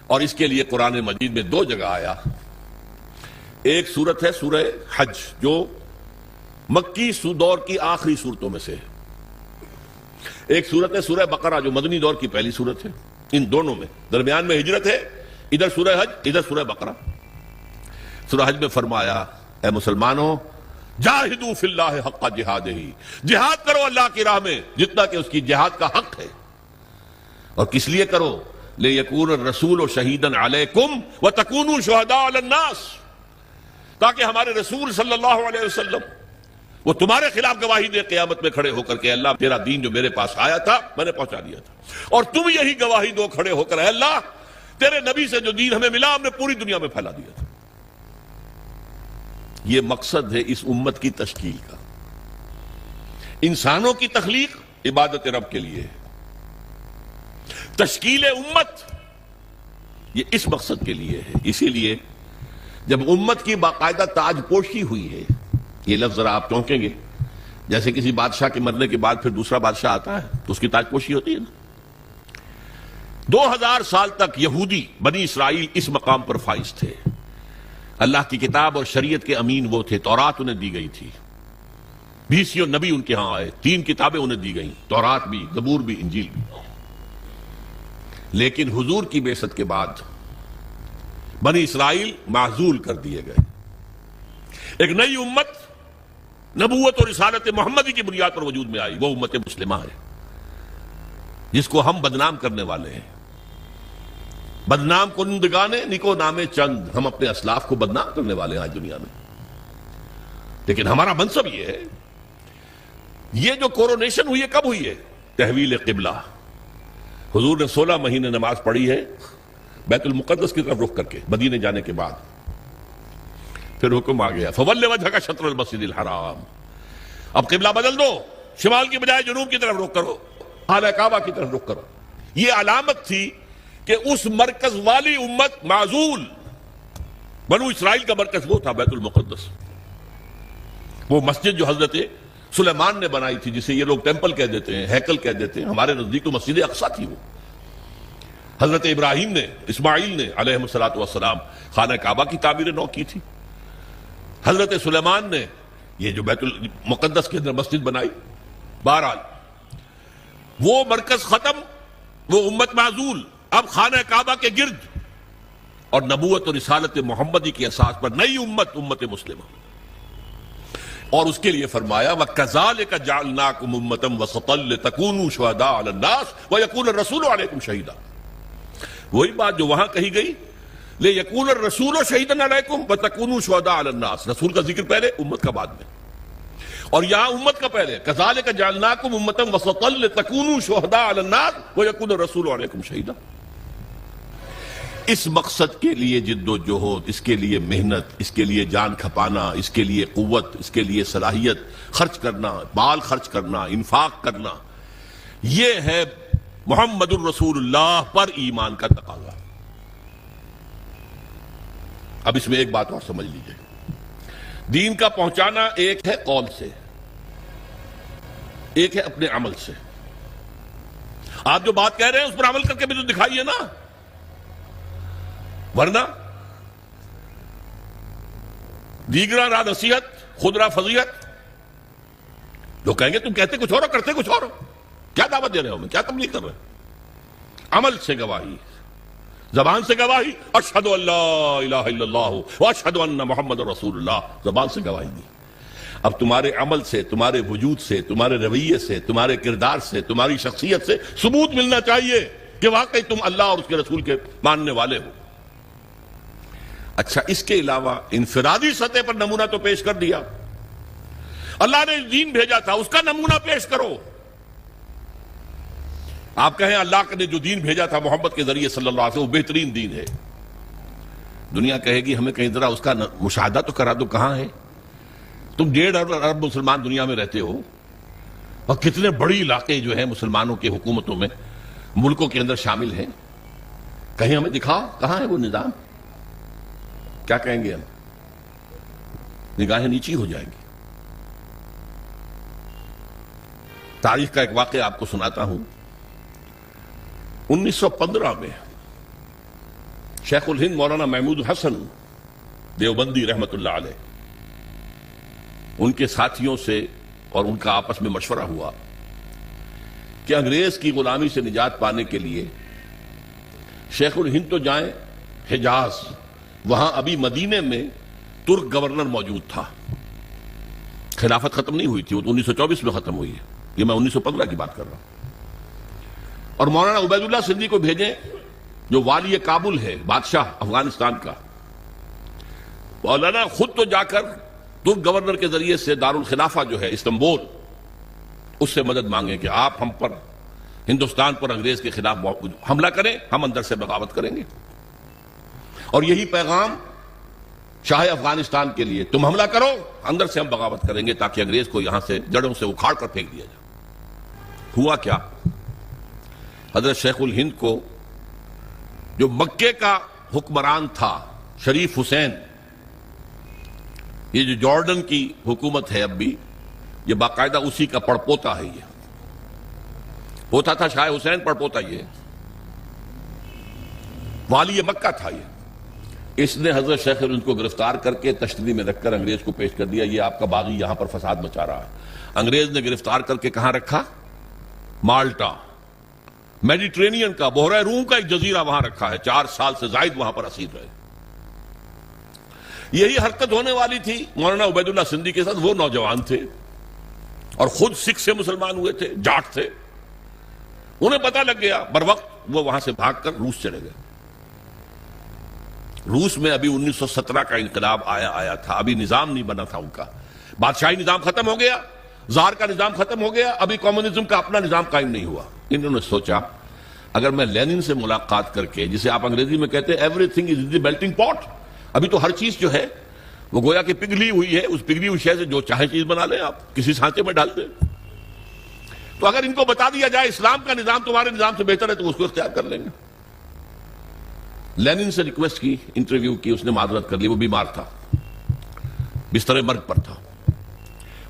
اور اس کے لیے قرآن مجید میں دو جگہ آیا۔ ایک صورت ہے سورہ حج، جو مکی دور کی آخری صورتوں میں سے ہے۔ ایک صورت ہے سورہ بقرہ، جو مدنی دور کی پہلی صورت ہے۔ ان دونوں میں درمیان میں ہجرت ہے، ادھر سورہ حج، ادھر سورہ بقرہ۔ سورہ حج میں فرمایا اے مسلمانوں جاہدوا فی اللہ حق جہادہ، جہاد کرو اللہ کی راہ میں جتنا کہ اس کی جہاد کا حق ہے۔ اور کس لیے کرو؟ لیکون الرسول شہیدا علیکم وتکونوا شہداء علی الناس، تاکہ ہمارے رسول صلی اللہ علیہ وسلم وہ تمہارے خلاف گواہی دے قیامت میں کھڑے ہو کر کہ اللہ تیرا دین جو میرے پاس آیا تھا میں نے پہنچا دیا تھا، اور تم یہی گواہی دو کھڑے ہو کر اے اللہ تیرے نبی سے جو دین ہمیں ملا ہم نے پوری دنیا میں پھیلا دیا تھا۔ یہ مقصد ہے اس امت کی تشکیل کا۔ انسانوں کی تخلیق عبادت رب کے لیے ہے، تشکیل امت یہ اس مقصد کے لیے ہے۔ اسی لیے جب امت کی باقاعدہ تاج پوشی ہوئی ہے، یہ لفظ ذرا آپ چونکیں گے، جیسے کسی بادشاہ کے مرنے کے بعد پھر دوسرا بادشاہ آتا ہے تو اس کی تاج پوشی ہوتی ہے نا۔ 2000 سال تک یہودی بنی اسرائیل اس مقام پر فائز تھے۔ اللہ کی کتاب اور شریعت کے امین وہ تھے، تورات انہیں دی گئی تھی، 20 نبی ان کے ہاں آئے، 3 کتابیں انہیں دی گئیں، تورات بھی، زبور بھی، انجیل بھی۔ لیکن حضور کی بعثت کے بعد بنی اسرائیل معزول کر دیے گئے۔ ایک نئی امت نبوت اور رسالت محمدی کی بنیاد پر وجود میں آئی، وہ امت مسلمہ ہے جس کو ہم بدنام کرنے والے ہیں۔ بدنام کنندگان نکو نامے چند، ہم اپنے اسلاف کو بدنام کرنے والے ہیں آج دنیا میں۔ لیکن ہمارا منصب یہ ہے، یہ جو کورونیشن ہوئی ہے کب ہوئی ہے؟ تحویل قبلہ۔ حضور نے 16 مہینے نماز پڑھی ہے بیت المقدس کی طرف رخ کر کے مدینے جانے کے بعد، پھر حکم آ گیا فَوَلِّ وَجْهَكَ شَطْرَ الْمَسْجِدِ الْحَرَامِ، اب قبلہ بدل دو، شمال کی بجائے جنوب کی طرف رخ کرو، خانہ کعبہ کی طرف رخ کرو۔ یہ علامت تھی کہ اس مرکز والی امت معزول، بنو اسرائیل کا مرکز وہ تھا بیت المقدس، وہ مسجد جو حضرت سلیمان نے بنائی تھی، جسے یہ لوگ ٹیمپل کہہ دیتے ہیں، ہیکل کہہ دیتے ہیں، ہمارے نزدیک تو مسجد اقصیٰ تھی۔ وہ حضرت ابراہیم نے، اسماعیل نے علیہ السلام خانہ کعبہ کی تعمیر نو کی تھی، حضرت سلیمان نے یہ جو بیت المقدس کے اندر مسجد بنائی۔ بہرحال وہ مرکز ختم، وہ امت معزول، اب خانہ کعبہ کے گرد اور نبوت اور رسالت محمدی کی اساس پر نئی امت، امت مسلمہ۔ اور اس کے لیے فرمایا وَكَذَلِكَ جَعَلْنَاكُمْ أُمَّةً وَسَطًا لِتَكُونُوا شُهَدَاءَ عَلَى النَّاسِ وَيَكُونَ الرَّسُولُ عَلَيْكُمْ شَهِيدًا، وہی بات جو وہاں کہی گئی لِيَكُونَ الرَّسُولُ شَهِيدًا عَلَيْكُمْ وَتَكُونُوا شُهَدَاءَ عَلَى النَّاسِ، رسول کا ذکر پہلے، امت کا بعد میں، اور یہاں امت کا پہلے كَذَلِكَ جَعَلْنَاكُمْ أُمَّةً وَسَطًا لِتَكُونُوا شُهَدَاءَ عَلَى النَّاسِ وَيَكُونَ الرَّسُولُ عَلَيْكُمْ شَهِيدًا۔ اس مقصد کے لیے جد و جہد، اس کے لیے محنت، اس کے لیے جان کھپانا، اس کے لیے قوت، اس کے لیے صلاحیت خرچ کرنا، مال خرچ کرنا، انفاق کرنا، یہ ہے محمد الرسول اللہ پر ایمان کا تقاضا۔ اب اس میں ایک بات اور سمجھ لیجئے، دین کا پہنچانا ایک ہے قول سے، ایک ہے اپنے عمل سے۔ آپ جو بات کہہ رہے ہیں اس پر عمل کر کے بھی تو دکھائیے نا، ورنہ دیگرہ را نصیحت خود را فضیحت۔ لوگ کہیں گے تم کہتے کچھ اور ہو کرتے کچھ اور ہو، کیا دعوت دے رہے ہو، میں کیا تبلیغ کر رہے ہو؟ عمل سے گواہی، زبان سے گواہی اشہد ان لا الہ الا اللہ واشہد ان محمد رسول اللہ، زبان سے گواہی دی۔ اب تمہارے عمل سے، تمہارے وجود سے، تمہارے رویے سے، تمہارے کردار سے، تمہاری شخصیت سے ثبوت ملنا چاہیے کہ واقعی تم اللہ اور اس کے رسول کے ماننے والے ہو۔ اچھا، اس کے علاوہ انفرادی سطح پر نمونہ تو پیش کر دیا، اللہ نے دین بھیجا تھا اس کا نمونہ پیش کرو۔ آپ کہیں اللہ نے جو دین بھیجا تھا محمد کے ذریعے صلی اللہ علیہ وسلم وہ بہترین دین ہے، دنیا کہے گی ہمیں کہیں ذرا اس کا مشاہدہ تو کرا دو، کہاں ہے؟ تم 1.5 ارب مسلمان دنیا میں رہتے ہو اور کتنے بڑی علاقے جو ہیں مسلمانوں کی حکومتوں میں ملکوں کے اندر شامل ہیں. کہیں ہمیں دکھاؤ کہاں ہے وہ نظام. کیا کہیں گے ہم؟ نگاہیں نیچی ہو جائیں گی. تاریخ کا ایک واقعہ آپ کو سناتا ہوں. 1915 میں شیخ الہند مولانا محمود حسن دیوبندی رحمت اللہ علیہ، ان کے ساتھیوں سے اور ان کا آپس میں مشورہ ہوا کہ انگریز کی غلامی سے نجات پانے کے لیے شیخ الہند تو جائیں حجاز، وہاں ابھی مدینے میں ترک گورنر موجود تھا. خلافت ختم نہیں ہوئی تھی، وہ 1924 میں ختم ہوئی ہے. یہ میں 1915 کی بات کر رہا ہوں. اور مولانا عبید اللہ سندھی کو بھیجیں جو والی کابل ہے، بادشاہ افغانستان کا. مولانا خود تو جا کر ترک گورنر کے ذریعے سے دارالخلافہ جو ہے استنبول، اس سے مدد مانگیں کہ آپ ہم پر، ہندوستان پر انگریز کے خلاف حملہ کریں، ہم اندر سے بغاوت کریں گے. اور یہی پیغام شاہ افغانستان کے لیے، تم حملہ کرو، اندر سے ہم بغاوت کریں گے تاکہ انگریز کو یہاں سے جڑوں سے اکھاڑ کر پھینک دیا جائے. ہوا کیا؟ حضرت شیخ الہند کو جو مکے کا حکمران تھا شریف حسین، یہ جو جارڈن کی حکومت ہے اب بھی، یہ باقاعدہ اسی کا پڑپوتا ہے. یہ ہوتا تھا شاہ حسین پڑپوتا، یہ والی مکہ تھا. یہ اس نے حضرت شیخ الہند کو گرفتار کر کے تشتری میں رکھ کر انگریز کو پیش کر دیا. یہ آپ کا باغی یہاں پر فساد مچا رہا ہے. انگریز نے گرفتار کر کے کہاں رکھا؟ مالٹا، میڈیٹرینین کا، بحیرہ روم کا ایک جزیرہ وہاں رکھا ہے. 4 سال سے زائد وہاں پر اسیر رہے. یہی حرکت ہونے والی تھی مولانا عبید اللہ سندھی کے ساتھ. وہ نوجوان تھے اور خود سکھ سے مسلمان ہوئے تھے، جاٹ تھے. انہیں پتہ لگ گیا بروقت، وہ وہاں سے بھاگ کر روس چلے گئے. روس میں ابھی 1917 کا انقلاب آیا تھا، ابھی نظام نہیں بنا تھا ان کا. بادشاہی نظام ختم ہو گیا، زار کا نظام ختم ہو گیا، ابھی کمیونزم کا اپنا نظام قائم نہیں ہوا. انہوں نے سوچا اگر میں لینن سے ملاقات کر کے، جسے آپ انگریزی میں کہتے ہیں every thing is in the melting پاٹ، ابھی تو ہر چیز جو ہے وہ گویا کہ پگھلی ہوئی ہے، اس پگھلی ہوئی شے سے جو چاہے چیز بنا لیں، آپ کسی سانچے میں ڈال دیں. تو اگر ان کو بتا دیا جائے اسلام کا نظام تمہارے نظام سے بہتر ہے تو اس کو اختیار کر لیں گے. لینن سے ریکویسٹ کی، انٹرویو کی، اس نے معذرت کر لی، وہ بیمار تھا، بستر مرگ پر تھا.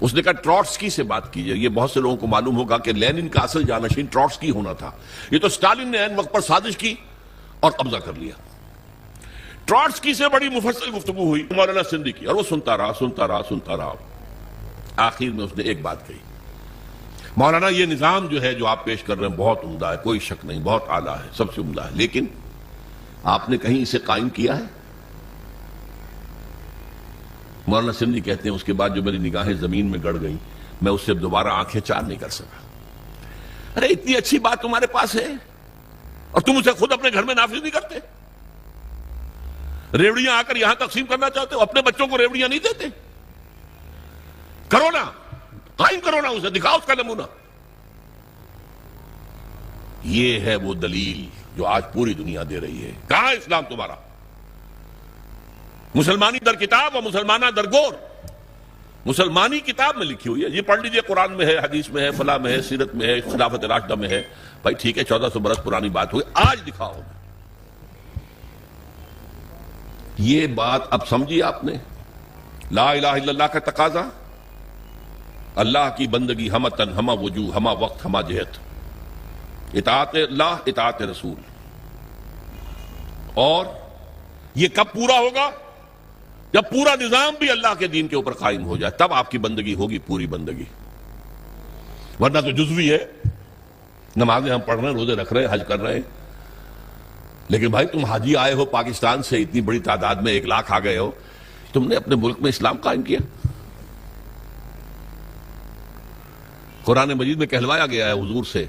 اس نے کہا ٹروٹسکی سے بات کیجئے. یہ بہت سے لوگوں کو معلوم ہوگا کہ لینن کا اصل جانشین ٹروٹسکی ہونا تھا. یہ تو سٹالن نے عین وقت پر سازش کی اور قبضہ کر لیا. ٹروٹسکی سے بڑی مفصل گفتگو ہوئی مولانا سندھی کی، اور وہ سنتا رہا. آخر میں اس نے ایک بات کہی، مولانا یہ نظام جو ہے جو آپ پیش کر رہے ہیں بہت عمدہ ہے، کوئی شک نہیں، بہت اعلیٰ ہے، سب سے عمدہ ہے، لیکن آپ نے کہیں اسے قائم کیا ہے؟ مولانا سندھی کہتے ہیں اس کے بعد جو میری نگاہیں زمین میں گڑ گئیں، میں اس سے دوبارہ آنکھیں چار نہیں کر سکا. ارے اتنی اچھی بات تمہارے پاس ہے اور تم اسے خود اپنے گھر میں نافذ نہیں کرتے. ریوڑیاں آ کر یہاں تقسیم کرنا چاہتے ہو، اپنے بچوں کو ریوڑیاں نہیں دیتے. کرو نا، قائم کرو نا، اسے دکھاؤ اس کا نمونہ. یہ ہے وہ دلیل جو آج پوری دنیا دے رہی ہے. کہاں ہے اسلام تمہارا؟ مسلمانی در کتاب اور مسلمانہ در گور. مسلمانی کتاب میں لکھی ہوئی ہے، یہ پڑھ لیجئے، قرآن میں ہے، حدیث میں ہے، فلاں میں ہے، سیرت میں ہے، خلافت راشدہ میں ہے. بھائی ٹھیک ہے 1400 برس پرانی بات ہوئی، آج دکھاؤ. یہ بات اب سمجھی آپ نے؟ لا الہ الا اللہ کا تقاضا، اللہ کی بندگی ہمہ تن، ہمہ وجوہ، ہمہ وقت، ہمہ جہت، اطاعت اللہ، اطاعت رسول. اور یہ کب پورا ہوگا؟ جب پورا نظام بھی اللہ کے دین کے اوپر قائم ہو جائے، تب آپ کی بندگی ہوگی پوری بندگی. ورنہ تو جزوی ہے. نمازیں ہم پڑھ رہے ہیں، روزے رکھ رہے ہیں، حج کر رہے ہیں، لیکن بھائی تم حاجی آئے ہو پاکستان سے، اتنی بڑی تعداد میں 1 لاکھ آ گئے ہو، تم نے اپنے ملک میں اسلام قائم کیا. قرآن مجید میں کہلوایا گیا ہے حضور سے،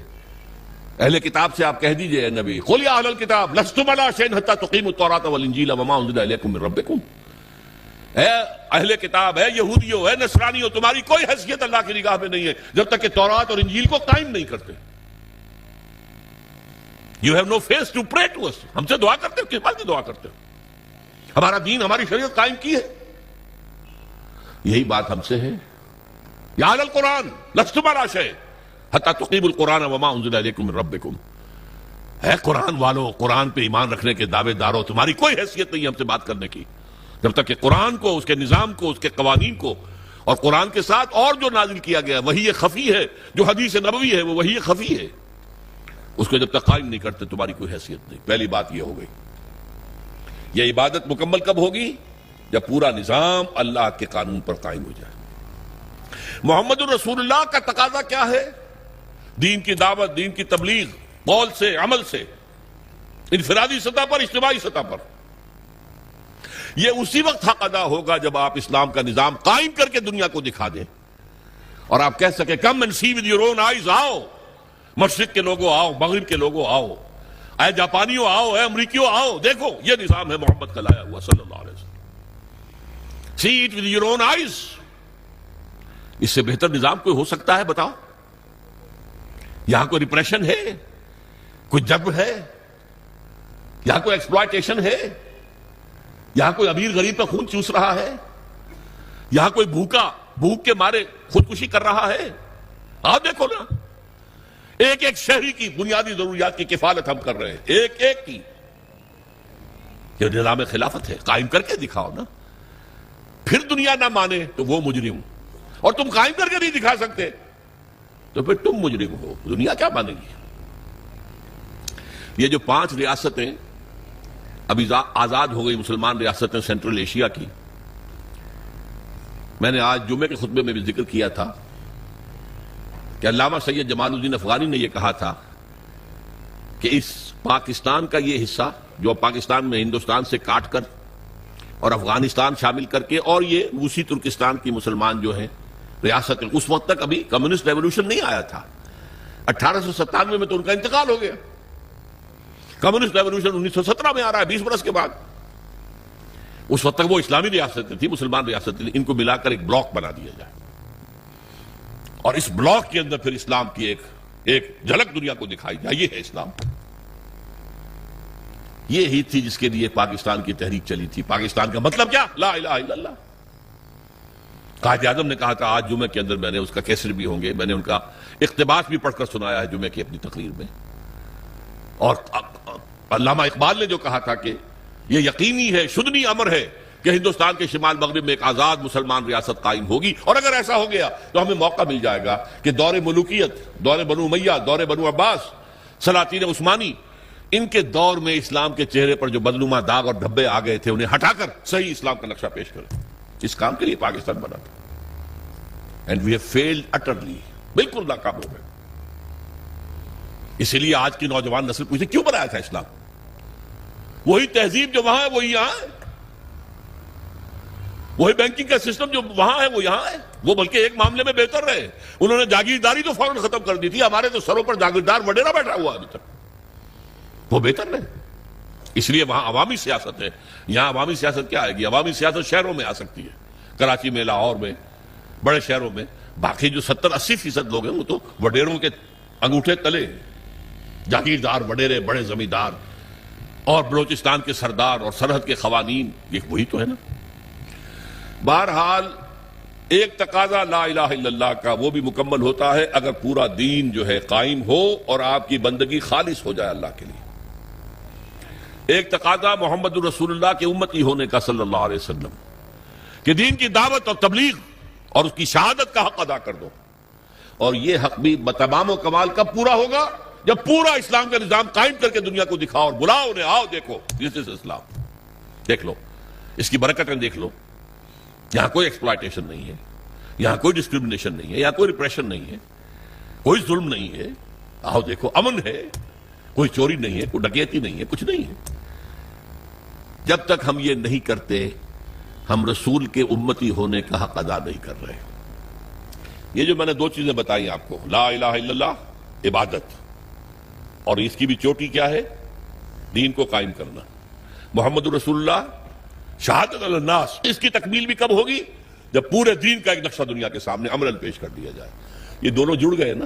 اہل کتاب سے آپ کہہ دیجئے اے نبی، قل یا اہل الکتاب لستم علی شیء حتی تقیموا التوراۃ والانجیل وما انزل الیکم من ربکم. اے اہل کتاب، اے یہودیو، اے نصرانیو، تمہاری کوئی حیثیت اللہ کی نگاہ میں نہیں ہے جب تک کہ تورات اور انجیل کو قائم نہیں کرتے. You have no face to pray to us. ہم سے دعا کرتے ہو، کس بات کی دعا کرتے ہو؟ ہمارا دین، ہماری شریعت قائم کی ہے. یہی بات ہم سے ہے. یا اہل القرآن لستم علی شیء حتی تقیموا القرآن وما انزل الیکم من ربکم. ہے قرآن والو، قرآن پہ ایمان رکھنے کے دعوے داروں، تمہاری کوئی حیثیت نہیں ہم سے بات کرنے کی جب تک کہ قرآن کو، اس کے نظام کو، اس کے قوانین کو، اور قرآن کے ساتھ اور جو نازل کیا گیا وہی خفی ہے، جو حدیث نبوی ہے وہ وہی خفی ہے، اس کو جب تک قائم نہیں کرتے تمہاری کوئی حیثیت نہیں. پہلی بات یہ ہو گئی. یہ عبادت مکمل کب ہوگی؟ جب پورا نظام اللہ کے قانون پر قائم ہو جائے. محمد الرسول اللہ کا تقاضا کیا ہے؟ دین کی دعوت، دین کی تبلیغ، قول سے، عمل سے، انفرادی سطح پر، اجتماعی سطح پر. یہ اسی وقت حق ادا ہوگا جب آپ اسلام کا نظام قائم کر کے دنیا کو دکھا دیں اور آپ کہہ سکیں come and see with your own eyes. آؤ مشرق کے لوگوں، آؤ مغرب کے لوگوں، آؤ اے جاپانیوں، آؤ اے امریکیوں، آؤ دیکھو یہ نظام ہے محمد کا لایا ہوا صلی اللہ علیہ وسلم. See it with your own eyes. اس سے بہتر نظام کوئی ہو سکتا ہے؟ بتاؤ. یہاں کوئی ریپریشن ہے؟ کوئی جبر ہے؟ یہاں کوئی ایکسپلائٹیشن ہے؟ یہاں کوئی امیر غریب کا خون چوس رہا ہے؟ یہاں کوئی بھوک کے مارے خودکشی کر رہا ہے؟ آپ دیکھو نا، ایک ایک شہری کی بنیادی ضروریات کی کفالت ہم کر رہے ہیں، ایک ایک کی. یہ نظام خلافت ہے، قائم کر کے دکھاؤ نا. پھر دنیا نہ مانے تو وہ مجرم، اور تم قائم کر کے نہیں دکھا سکتے تو پھر تم مجرم ہو. دنیا کیا مانے گی؟ یہ جو 5 ریاستیں ابھی آزاد ہو گئی، مسلمان ریاستیں سینٹرل ایشیا کی، میں نے آج جمعے کے خطبے میں بھی ذکر کیا تھا کہ علامہ سید جمال الدین افغانی نے یہ کہا تھا کہ اس پاکستان کا یہ حصہ جو پاکستان میں ہندوستان سے کاٹ کر اور افغانستان شامل کر کے، اور یہ روسی ترکستان کی مسلمان جو ہیں ریاست، اس وقت تک ابھی کمیونسٹ ریولوشن نہیں آیا تھا. 1897 میں تو ان کا انتقال ہو گیا. کمیونسٹ ریولوشن 1917 میں آ رہا ہے، 20 برس کے بعد. اس وقت تک وہ اسلامی ریاستیں تھیں، مسلمان ریاستیں تھیں. ان کو ملا کر ایک بلاک بنا دیا جائے اور اس بلاک کے اندر پھر اسلام کی ایک جھلک دنیا کو دکھائی جائے. یہ ہے اسلام. یہ ہی تھی جس کے لیے پاکستان کی تحریک چلی تھی. پاکستان کا مطلب کیا؟ لا الہ الا اللہ. قائد اعظم نے کہا تھا، آج جمعے کے اندر میں نے اس کا کیسٹ بھی ہوں گے، میں نے ان کا اقتباس بھی پڑھ کر سنایا ہے جمعے کی اپنی تقریر میں. اور علامہ اقبال نے جو کہا تھا کہ یہ یقینی ہے، شدنی امر ہے کہ ہندوستان کے شمال مغرب میں ایک آزاد مسلمان ریاست قائم ہوگی، اور اگر ایسا ہو گیا تو ہمیں موقع مل جائے گا کہ دور ملوکیت، دور بنو امیہ، دور بنو عباس، سلاطین عثمانی، ان کے دور میں اسلام کے چہرے پر جو بدنما داغ اور دھبے آ گئے تھے انہیں ہٹا کر صحیح اسلام کا نقشہ پیش کریں. اس کام کے لیے پاکستان بنا تھا. And we have failed utterly. بالکل ناکام ہو گئے. اسی لیے آج کی نوجوان نسل پوچھتے کیوں بنایا تھا اسلام؟ وہی تہذیب جو وہاں ہے وہ یہاں ہے، وہی بینکنگ کا سسٹم جو وہاں ہے وہ یہاں ہے. وہ بلکہ ایک معاملے میں بہتر رہے، انہوں نے جاگیرداری تو فوراً ختم کر دی تھی. ہمارے تو سروں پر جاگیردار وڈیرا بیٹھا ہوا ابھی تک. وہ بہتر رہے. اس لیے وہاں عوامی سیاست ہے. یہاں عوامی سیاست کیا آئے گی؟ عوامی سیاست شہروں میں آ سکتی ہے، کراچی میں، لاہور میں، بڑے شہروں میں. باقی جو 70-80% لوگ ہیں وہ تو وڈیروں کے انگوٹھے تلے، جاگیردار وڈیرے، بڑے زمیندار، اور بلوچستان کے سردار اور سرحد کے قوانین، یہ وہی تو ہے نا. بہرحال ایک تقاضا لا الہ الا اللہ کا وہ بھی مکمل ہوتا ہے اگر پورا دین جو ہے قائم ہو اور آپ کی بندگی خالص ہو جائے اللہ کے لیے. ایک تقاضا محمد الرسول اللہ کے امتی ہونے کا صلی اللہ علیہ وسلم، کہ دین کی دعوت اور تبلیغ اور اس کی شہادت کا حق ادا کر دو. اور یہ حق بھی بتمام و کمال کب پورا ہوگا؟ جب پورا اسلام کا نظام قائم کر کے دنیا کو دکھاؤ اور بلاؤ انہیں، آؤ دیکھو دس از اسلام، دیکھ لو اس کی برکتیں، دیکھ لو. یہاں کوئی ایکسپلائٹیشن نہیں ہے، یہاں کوئی ڈسکریمنیشن نہیں ہے، یہاں کوئی ریپریشن نہیں ہے، کوئی ظلم نہیں ہے. آؤ دیکھو، امن ہے، کوئی چوری نہیں ہے، کوئی ڈکیتی نہیں ہے، کچھ نہیں ہے. جب تک ہم یہ نہیں کرتے ہم رسول کے امتی ہونے کا حق ادا نہیں کر رہے. یہ جو میں نے 2 چیزیں بتائی آپ کو، لا الہ الا اللہ عبادت، اور اس کی بھی چوٹی کیا ہے؟ دین کو قائم کرنا. محمد رسول اللہ شہادت علی الناس، اس کی تکمیل بھی کب ہوگی؟ جب پورے دین کا ایک نقشہ دنیا کے سامنے عملاً پیش کر دیا جائے. یہ دونوں جڑ گئے نا.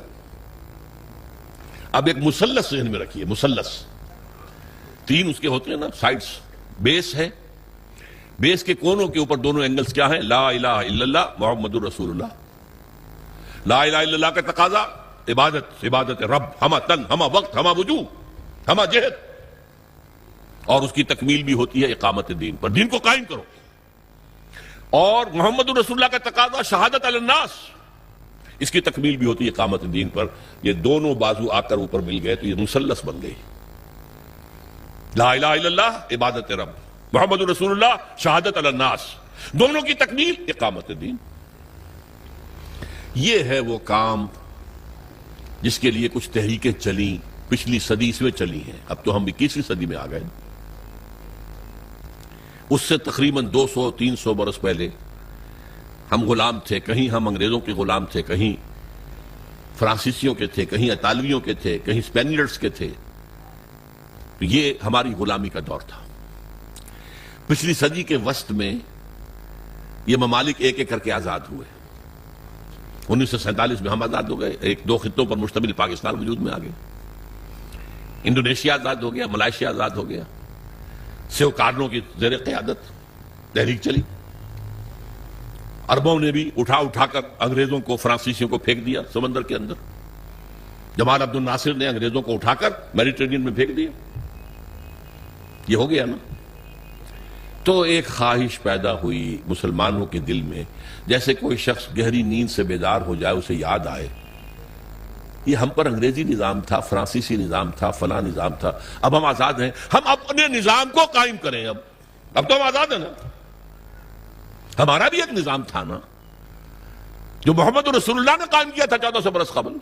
اب ایک مثلث ذہن میں رکھیے، مثلث 3 اس کے ہوتے ہیں نا سائڈس. بیس ہے، بیس کے کونوں کے اوپر دونوں اینگلز کیا ہیں؟ لا الہ الا اللہ محمد الرسول اللہ. لا الہ الا اللہ کا تقاضا عبادت رب، ہمہ تن، ہمہ وقت، ہمہ وجود، ہمہ جہد، اور اس کی تکمیل بھی ہوتی ہے اقامت دین پر، دین کو قائم کرو. اور محمد الرسول اللہ کا تقاضا شہادت علی الناس، اس کی تکمیل بھی ہوتی ہے اقامت دین پر. یہ دونوں بازو آ کر اوپر مل گئے تو یہ مثلث بن گئی. لا الہ الا اللہ عبادت رب، محمد الرسول اللہ شہادت علی الناس، دونوں کی تکمیل اقامت دین. یہ ہے وہ کام جس کے لیے کچھ تحریکیں چلیں، پچھلی صدی میں چلی ہیں. اب تو ہم 21ویں صدی میں آ گئے. اس سے تقریباً 200-300 برس پہلے ہم غلام تھے، کہیں ہم انگریزوں کے غلام تھے، کہیں فرانسیسیوں کے تھے، کہیں اطالویوں کے تھے، کہیں اسپینیڈز کے تھے. یہ ہماری غلامی کا دور تھا. پچھلی صدی کے وسط میں یہ ممالک ایک ایک کر کے آزاد ہوئے. 1947 میں ہم آزاد ہو گئے، 1-2 خطوں پر مشتمل پاکستان وجود میں آ گئے. انڈونیشیا آزاد ہو گیا، ملائیشیا آزاد ہو گیا. سیو کارنوں کی زیر قیادت تحریک چلی. عربوں نے بھی اٹھا اٹھا کر انگریزوں کو، فرانسیسیوں کو پھینک دیا سمندر کے اندر. جمال عبد الناصر نے انگریزوں کو اٹھا کر میڈیٹرینین میں پھینک دیا. یہ ہو گیا نا. تو ایک خواہش پیدا ہوئی مسلمانوں کے دل میں، جیسے کوئی شخص گہری نیند سے بیدار ہو جائے، اسے یاد آئے یہ ہم پر انگریزی نظام تھا، فرانسیسی نظام تھا، فلاں نظام تھا، اب ہم آزاد ہیں، ہم اپنے نظام کو قائم کریں. اب تو ہم آزاد ہیں نا. ہمارا بھی ایک نظام تھا نا جو محمد رسول اللہ نے قائم کیا تھا 1400 برس قبل،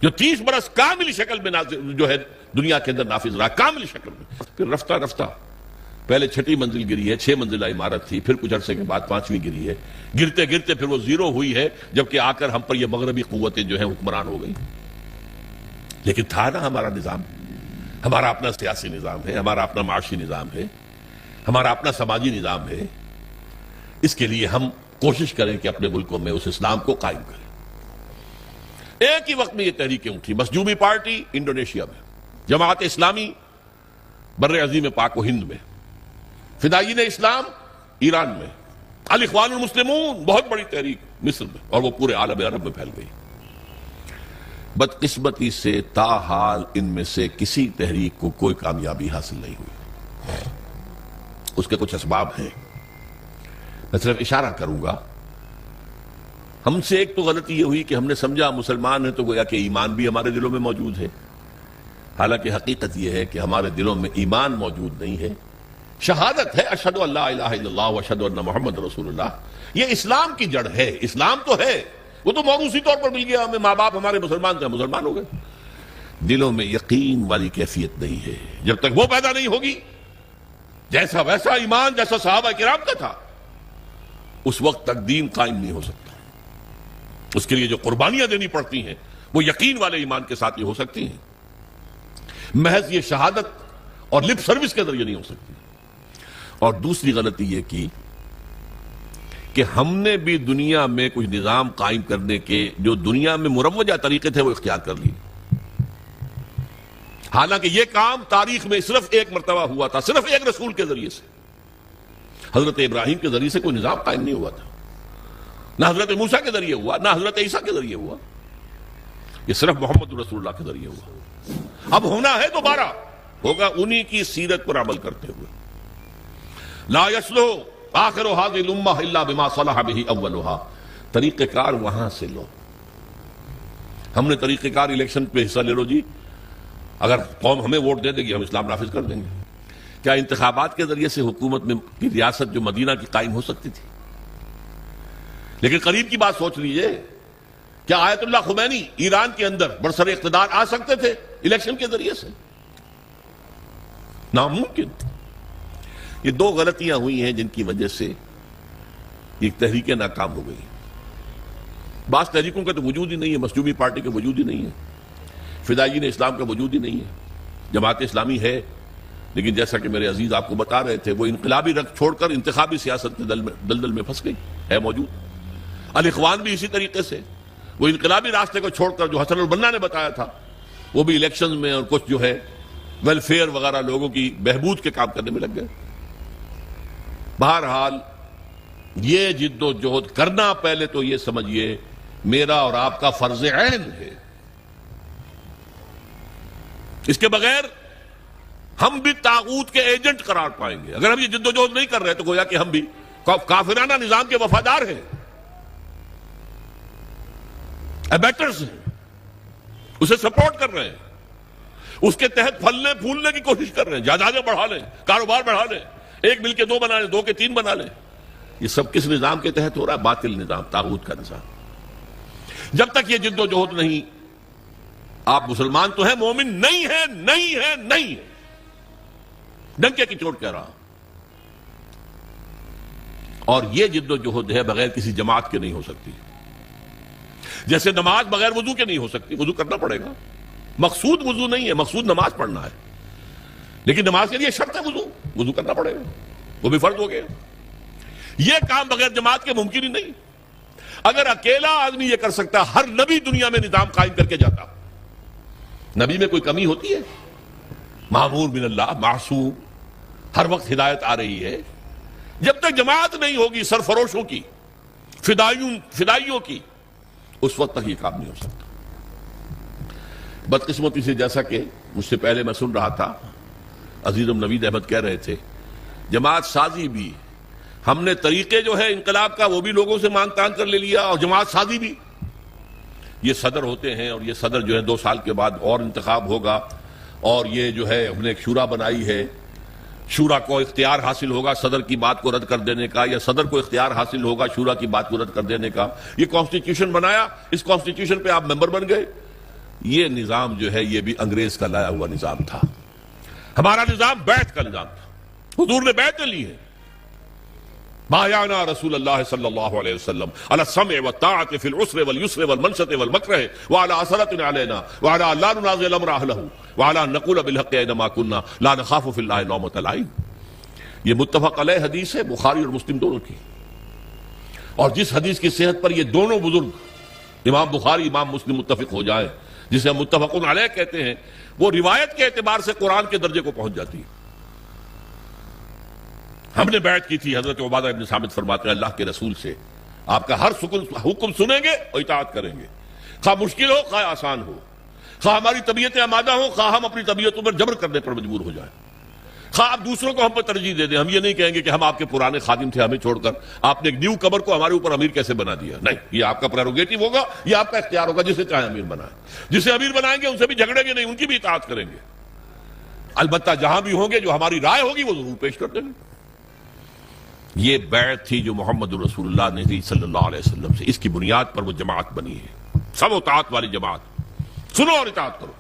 جو 30 برس کامل شکل میں جو ہے دنیا کے اندر نافذ رہا، کامل شکل میں. پھر رفتہ رفتہ پہلے 6 منزل گری ہے، 6 منزلہ عمارت تھی، پھر کچھ عرصے کے بعد 5ویں گری ہے، گرتے گرتے پھر وہ 0 ہوئی ہے، جبکہ آ کر ہم پر یہ مغربی قوتیں جو ہیں حکمران ہو گئی. لیکن تھا نا ہمارا نظام، ہمارا اپنا سیاسی نظام ہے، ہمارا اپنا معاشی نظام ہے، ہمارا اپنا سماجی نظام ہے. اس کے لیے ہم کوشش کریں کہ اپنے ملکوں میں اس اسلام کو قائم کریں. ایک ہی وقت میں یہ تحریکیں اٹھی. مظلومی پارٹی انڈونیشیا میں، جماعت اسلامی بر عظیم پاک و ہند میں، فدائین اسلام ایران میں، الاخوان المسلمون بہت بڑی تحریک مصر میں، اور وہ پورے عالم عرب میں پھیل گئی. بدقسمتی سے تاحال ان میں سے کسی تحریک کو کوئی کامیابی حاصل نہیں ہوئی. اس کے کچھ اسباب ہیں، میں صرف اشارہ کروں گا. ہم سے ایک تو غلطی یہ ہوئی کہ ہم نے سمجھا مسلمان ہیں تو گویا کہ ایمان بھی ہمارے دلوں میں موجود ہے. حالانکہ حقیقت یہ ہے کہ ہمارے دلوں میں ایمان موجود نہیں ہے. شہادت ہے اشہد ان لا الہ الا اللہ و اشہد ان محمد رسول اللہ. یہ اسلام کی جڑ ہے. اسلام تو ہے، وہ تو موروثی طور پر مل گیا ہمیں، ماں باپ ہمارے مسلمان تھے، مسلمان ہو گئے. دلوں میں یقین والی کیفیت نہیں ہے. جب تک وہ پیدا نہیں ہوگی، جیسا ویسا ایمان جیسا صحابہ کرام کا تھا، اس وقت تک دین قائم نہیں ہو سکتا. اس کے لیے جو قربانیاں دینی پڑتی ہیں وہ یقین والے ایمان کے ساتھ ہی ہو سکتی ہیں. محض یہ شہادت اور لپ سروس کے ذریعے نہیں ہو سکتی. اور دوسری غلطی یہ کی کہ ہم نے بھی دنیا میں کچھ نظام قائم کرنے کے جو دنیا میں مروجہ طریقے تھے وہ اختیار کر لیے. حالانکہ یہ کام تاریخ میں صرف ایک مرتبہ ہوا تھا، صرف ایک رسول کے ذریعے سے. حضرت ابراہیم کے ذریعے سے کوئی نظام قائم نہیں ہوا تھا، نہ حضرت موسیٰ کے ذریعے ہوا، نہ حضرت عیسیٰ کے ذریعے ہوا. یہ صرف محمد رسول اللہ کے ذریعے ہوا. اب ہونا ہے دوبارہ، ہوگا انہی کی سیرت پر عمل کرتے ہوئے. لا يصلح آخر هذه الامہ الا بما صلح به اولها. طریقہ کار وہاں سے لو. ہم نے طریقہ کار الیکشن پہ حصہ لے لو جی، اگر قوم ہمیں ووٹ دے دے گی ہم اسلام نافذ کر دیں گے. کیا انتخابات کے ذریعے سے حکومت میں کی ریاست جو مدینہ کی قائم ہو سکتی تھی؟ لیکن قریب کی بات سوچ لیجئے، کیا آیت اللہ خمینی ایران کے اندر برسر اقتدار آ سکتے تھے الیکشن کے ذریعے سے؟ ناممکن. یہ 2 غلطیاں ہوئی ہیں جن کی وجہ سے یہ تحریکیں ناکام ہو گئی. بعض تحریکوں کا تو وجود ہی نہیں ہے. مظلومی پارٹی کا وجود ہی نہیں ہے، فدائین اسلام کا وجود ہی نہیں ہے. جماعت اسلامی ہے، لیکن جیسا کہ میرے عزیز آپ کو بتا رہے تھے، وہ انقلابی رخ چھوڑ کر انتخابی سیاست کے دلدل میں پھنس گئی ہے موجود. الاخوان بھی اسی طریقے سے، وہ انقلابی راستے کو چھوڑ کر جو حسن البنا نے بتایا تھا، وہ بھی الیکشن میں اور کچھ جو ہے ویلفیئر وغیرہ لوگوں کی بہبود کے کام کرنے میں لگ گئے. بہرحال یہ جد و جہد کرنا پہلے تو یہ سمجھیے میرا اور آپ کا فرض عین ہے. اس کے بغیر ہم بھی طاغوت کے ایجنٹ قرار پائیں گے. اگر ہم یہ جد و جہد نہیں کر رہے تو گویا کہ ہم بھی کافرانہ نظام کے وفادار ہیں، ایبیٹرز ہیں، اسے سپورٹ کر رہے ہیں، اس کے تحت پھلنے پھولنے کی کوشش کر رہے ہیں، جائیدادیں بڑھا لیں، کاروبار بڑھا لیں، 1 مل کے 2 بنا لیں، 2 کے 3 بنا لیں. یہ سب کس نظام کے تحت ہو رہا ہے؟ باطل نظام، طاغوت کا نظام. جب تک یہ جد و جہد نہیں، آپ مسلمان تو ہیں، مومن نہیں ہے، نہیں ہے، نہیں ہے. ڈنکے کی چوٹ کہہ رہا ہوں. اور یہ جد و جہد ہے بغیر کسی جماعت کے نہیں ہو سکتی. جیسے نماز بغیر وضو کے نہیں ہو سکتی، وضو کرنا پڑے گا. مقصود وضو نہیں ہے، مقصود نماز پڑھنا ہے، لیکن نماز کے لیے شرط ہے وضو کرنا پڑے گا، وہ بھی فرض ہو گیا. یہ کام بغیر جماعت کے ممکن ہی نہیں. اگر اکیلا آدمی یہ کر سکتا، ہر نبی دنیا میں نظام قائم کر کے جاتا. نبی میں کوئی کمی ہوتی ہے؟ معمور من اللہ، معصوم، ہر وقت ہدایت آ رہی ہے. جب تک جماعت نہیں ہوگی سرفروشوں کی، فدائیوں کی، اس وقت تک یہ کام نہیں ہو سکتا. بدقسمتی سے جیسا کہ مجھ سے پہلے میں سن رہا تھا، عزیزم نوید احمد کہہ رہے تھے جماعت سازی بھی، ہم نے طریقے جو ہے انقلاب کا وہ بھی لوگوں سے مانگ تان کر لے لیا، اور جماعت سازی بھی. یہ صدر ہوتے ہیں، اور یہ صدر جو ہے 2 سال کے بعد اور انتخاب ہوگا، اور یہ جو ہے ہم نے ایک شورا بنائی ہے، شورا کو اختیار حاصل ہوگا صدر کی بات کو رد کر دینے کا، یا صدر کو اختیار حاصل ہوگا شورا کی بات کو رد کر دینے کا. یہ کانسٹیٹیوشن بنایا، اس کانسٹیٹیوشن پہ آپ ممبر بن گئے. یہ نظام جو ہے یہ بھی انگریز کا لایا ہوا نظام تھا. ہمارا نظام بیعت کا نظام تھا، حضور نے بیعت لی ہے. بایعنا رسول اللہ صلی اللہ علیہ وسلم علی السمع والطاعة فی العسر والیسر والمنشط والمکرہ وعلی اثرة علینا وعلی لا ننازع الامر اہلہ وعلی ان نقول بالحق اینما کنا لا نخاف فی اللہ لومۃ لائم. یہ متفق علیہ حدیث ہے، بخاری اور مسلم دونوں کی. اور جس حدیث کی صحت پر یہ دونوں بزرگ امام بخاری امام مسلم متفق ہو جائیں، جسے ہم متفق علیہ کہتے ہیں، وہ روایت کے اعتبار سے قرآن کے درجے کو پہنچ جاتی ہے. ہم نے بیعت کی تھی، حضرت عبادہ ابن ثابت فرماتے ہیں اللہ کے رسول سے آپ کا ہر حکم سنیں گے اور اطاعت کریں گے، خواہ مشکل ہو خواہ آسان ہو، خواہ ہماری طبیعتیں آمادہ ہوں خواہ ہم اپنی طبیعتوں پر جبر کرنے پر مجبور ہو جائیں، خواہ آپ دوسروں کو ہم پر ترجیح دے دیں. ہم یہ نہیں کہیں گے کہ ہم آپ کے پرانے خادم تھے، ہمیں چھوڑ کر آپ نے ایک نیو کمر کو ہمارے اوپر امیر کیسے بنا دیا. نہیں، یہ آپ کا پریروگیٹو ہوگا، یہ آپ کا اختیار ہوگا، جسے چاہے امیر بنائیں. جسے امیر بنائیں گے ان سے بھی جھگڑیں گے نہیں، ان کی بھی اطاعت کریں گے. البتہ جہاں بھی ہوں گے جو ہماری رائے ہوگی وہ ضرور پیش کر دیں گے. یہ بیعت تھی جو محمد رسول اللہ نے دی صلی اللہ علیہ وسلم سے. اس کی بنیاد پر وہ جماعت بنی ہے، سب اطاعت والی جماعت. سنو اور اطاعت کرو.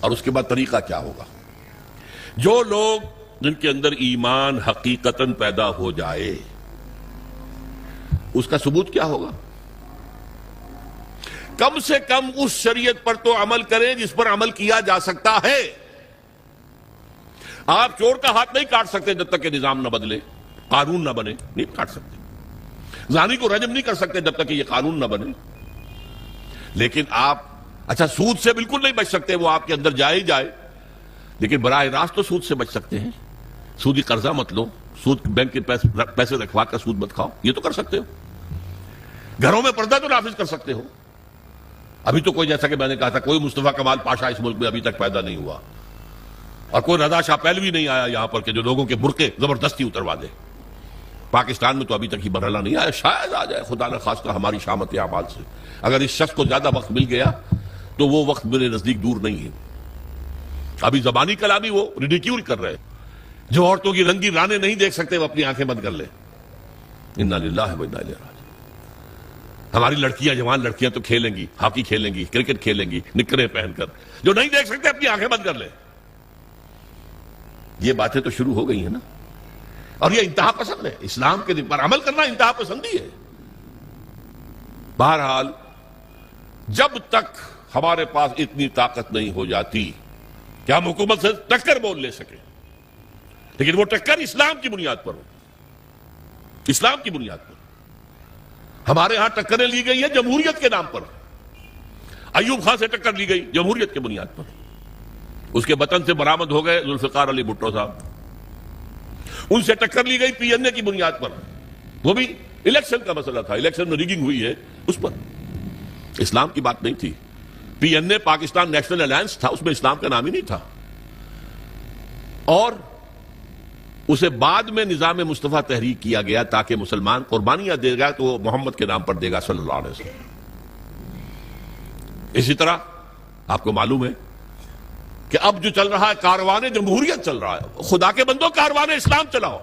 اور اس کے بعد طریقہ کیا ہوگا؟ جو لوگ جن کے اندر ایمان حقیقتاً پیدا ہو جائے، اس کا ثبوت کیا ہوگا؟ کم سے کم اس شریعت پر تو عمل کریں جس پر عمل کیا جا سکتا ہے. آپ چور کا ہاتھ نہیں کاٹ سکتے جب تک کہ نظام نہ بدلے، قانون نہ بنے، نہیں کاٹ سکتے. زانی کو رجم نہیں کر سکتے جب تک کہ یہ قانون نہ بنے. لیکن آپ سود سے بالکل نہیں بچ سکتے، وہ آپ کے اندر جائے ہی جائے، لیکن براہ راست تو سود سے بچ سکتے ہیں. سودی قرضہ مت لو، سود بینک کے پیسے رکھوا کر سود مت کھاؤ، یہ تو کر سکتے ہو. گھروں میں پردہ تو نافذ کر سکتے ہو. ابھی تو کوئی، جیسا کہ میں نے کہا تھا، کوئی مصطفیٰ کمال پاشا اس ملک میں ابھی تک پیدا نہیں ہوا، اور کوئی رضا شاہ پہلوی نہیں آیا یہاں پر کہ جو لوگوں کے برقعے زبردستی اتروا دے. پاکستان میں تو ابھی تک ہی مرحلہ نہیں آیا، شاید آ جائے خدا نہ خواستہ ہماری شامت اعمال سے. اگر اس شخص کو زیادہ وقت مل گیا تو وہ وقت میرے نزدیک دور نہیں ہے. ابھی زبانی کلامی وہ ریڈیکیول کر رہے ہیں. جو عورتوں کی رنگی رانے نہیں دیکھ سکتے وہ اپنی آنکھیں بند کر لیں. انا للہ و انا الیہ راجعون. ہماری لڑکیاں، جوان لڑکیاں تو کھیلیں گی، ہاکی کھیلیں گی، کرکٹ کھیلیں گی نکریں پہن کر. جو نہیں دیکھ سکتے اپنی آنکھیں بند کر لیں. یہ باتیں تو شروع ہو گئی ہیں نا. اور یہ انتہا پسند ہے. اسلام کے پر عمل کرنا انتہا پسندی ہے. بہرحال جب تک ہمارے پاس اتنی طاقت نہیں ہو جاتی کہ ہم حکومت سے ٹکر بول لے سکیں، لیکن وہ ٹکر اسلام کی بنیاد پر ہو، اسلام کی بنیاد پر. ہمارے ہاں ٹکریں لی گئی ہیں جمہوریت کے نام پر. ایوب خان سے ٹکر لی گئی جمہوریت کی بنیاد پر. اس کے وطن سے برآمد ہو گئے ذوالفقار علی بھٹو صاحب. ان سے ٹکر لی گئی پی این اے کی بنیاد پر، وہ بھی الیکشن کا مسئلہ تھا، الیکشن میں ریگنگ ہوئی ہے اس پر، اسلام کی بات نہیں تھی۔ پی این اے پاکستان نیشنل الائنس تھا، اس میں اسلام کا نام ہی نہیں تھا، اور اسے بعد میں نظام مصطفیٰ تحریک کیا گیا تاکہ مسلمان قربانیاں دے گا تو وہ محمد کے نام پر دے گا صلی اللہ علیہ وسلم۔ اسی طرح آپ کو معلوم ہے کہ اب جو چل رہا ہے کاروان جمہوریت چل رہا ہے، خدا کے بندوں کاروان اسلام چلاؤ۔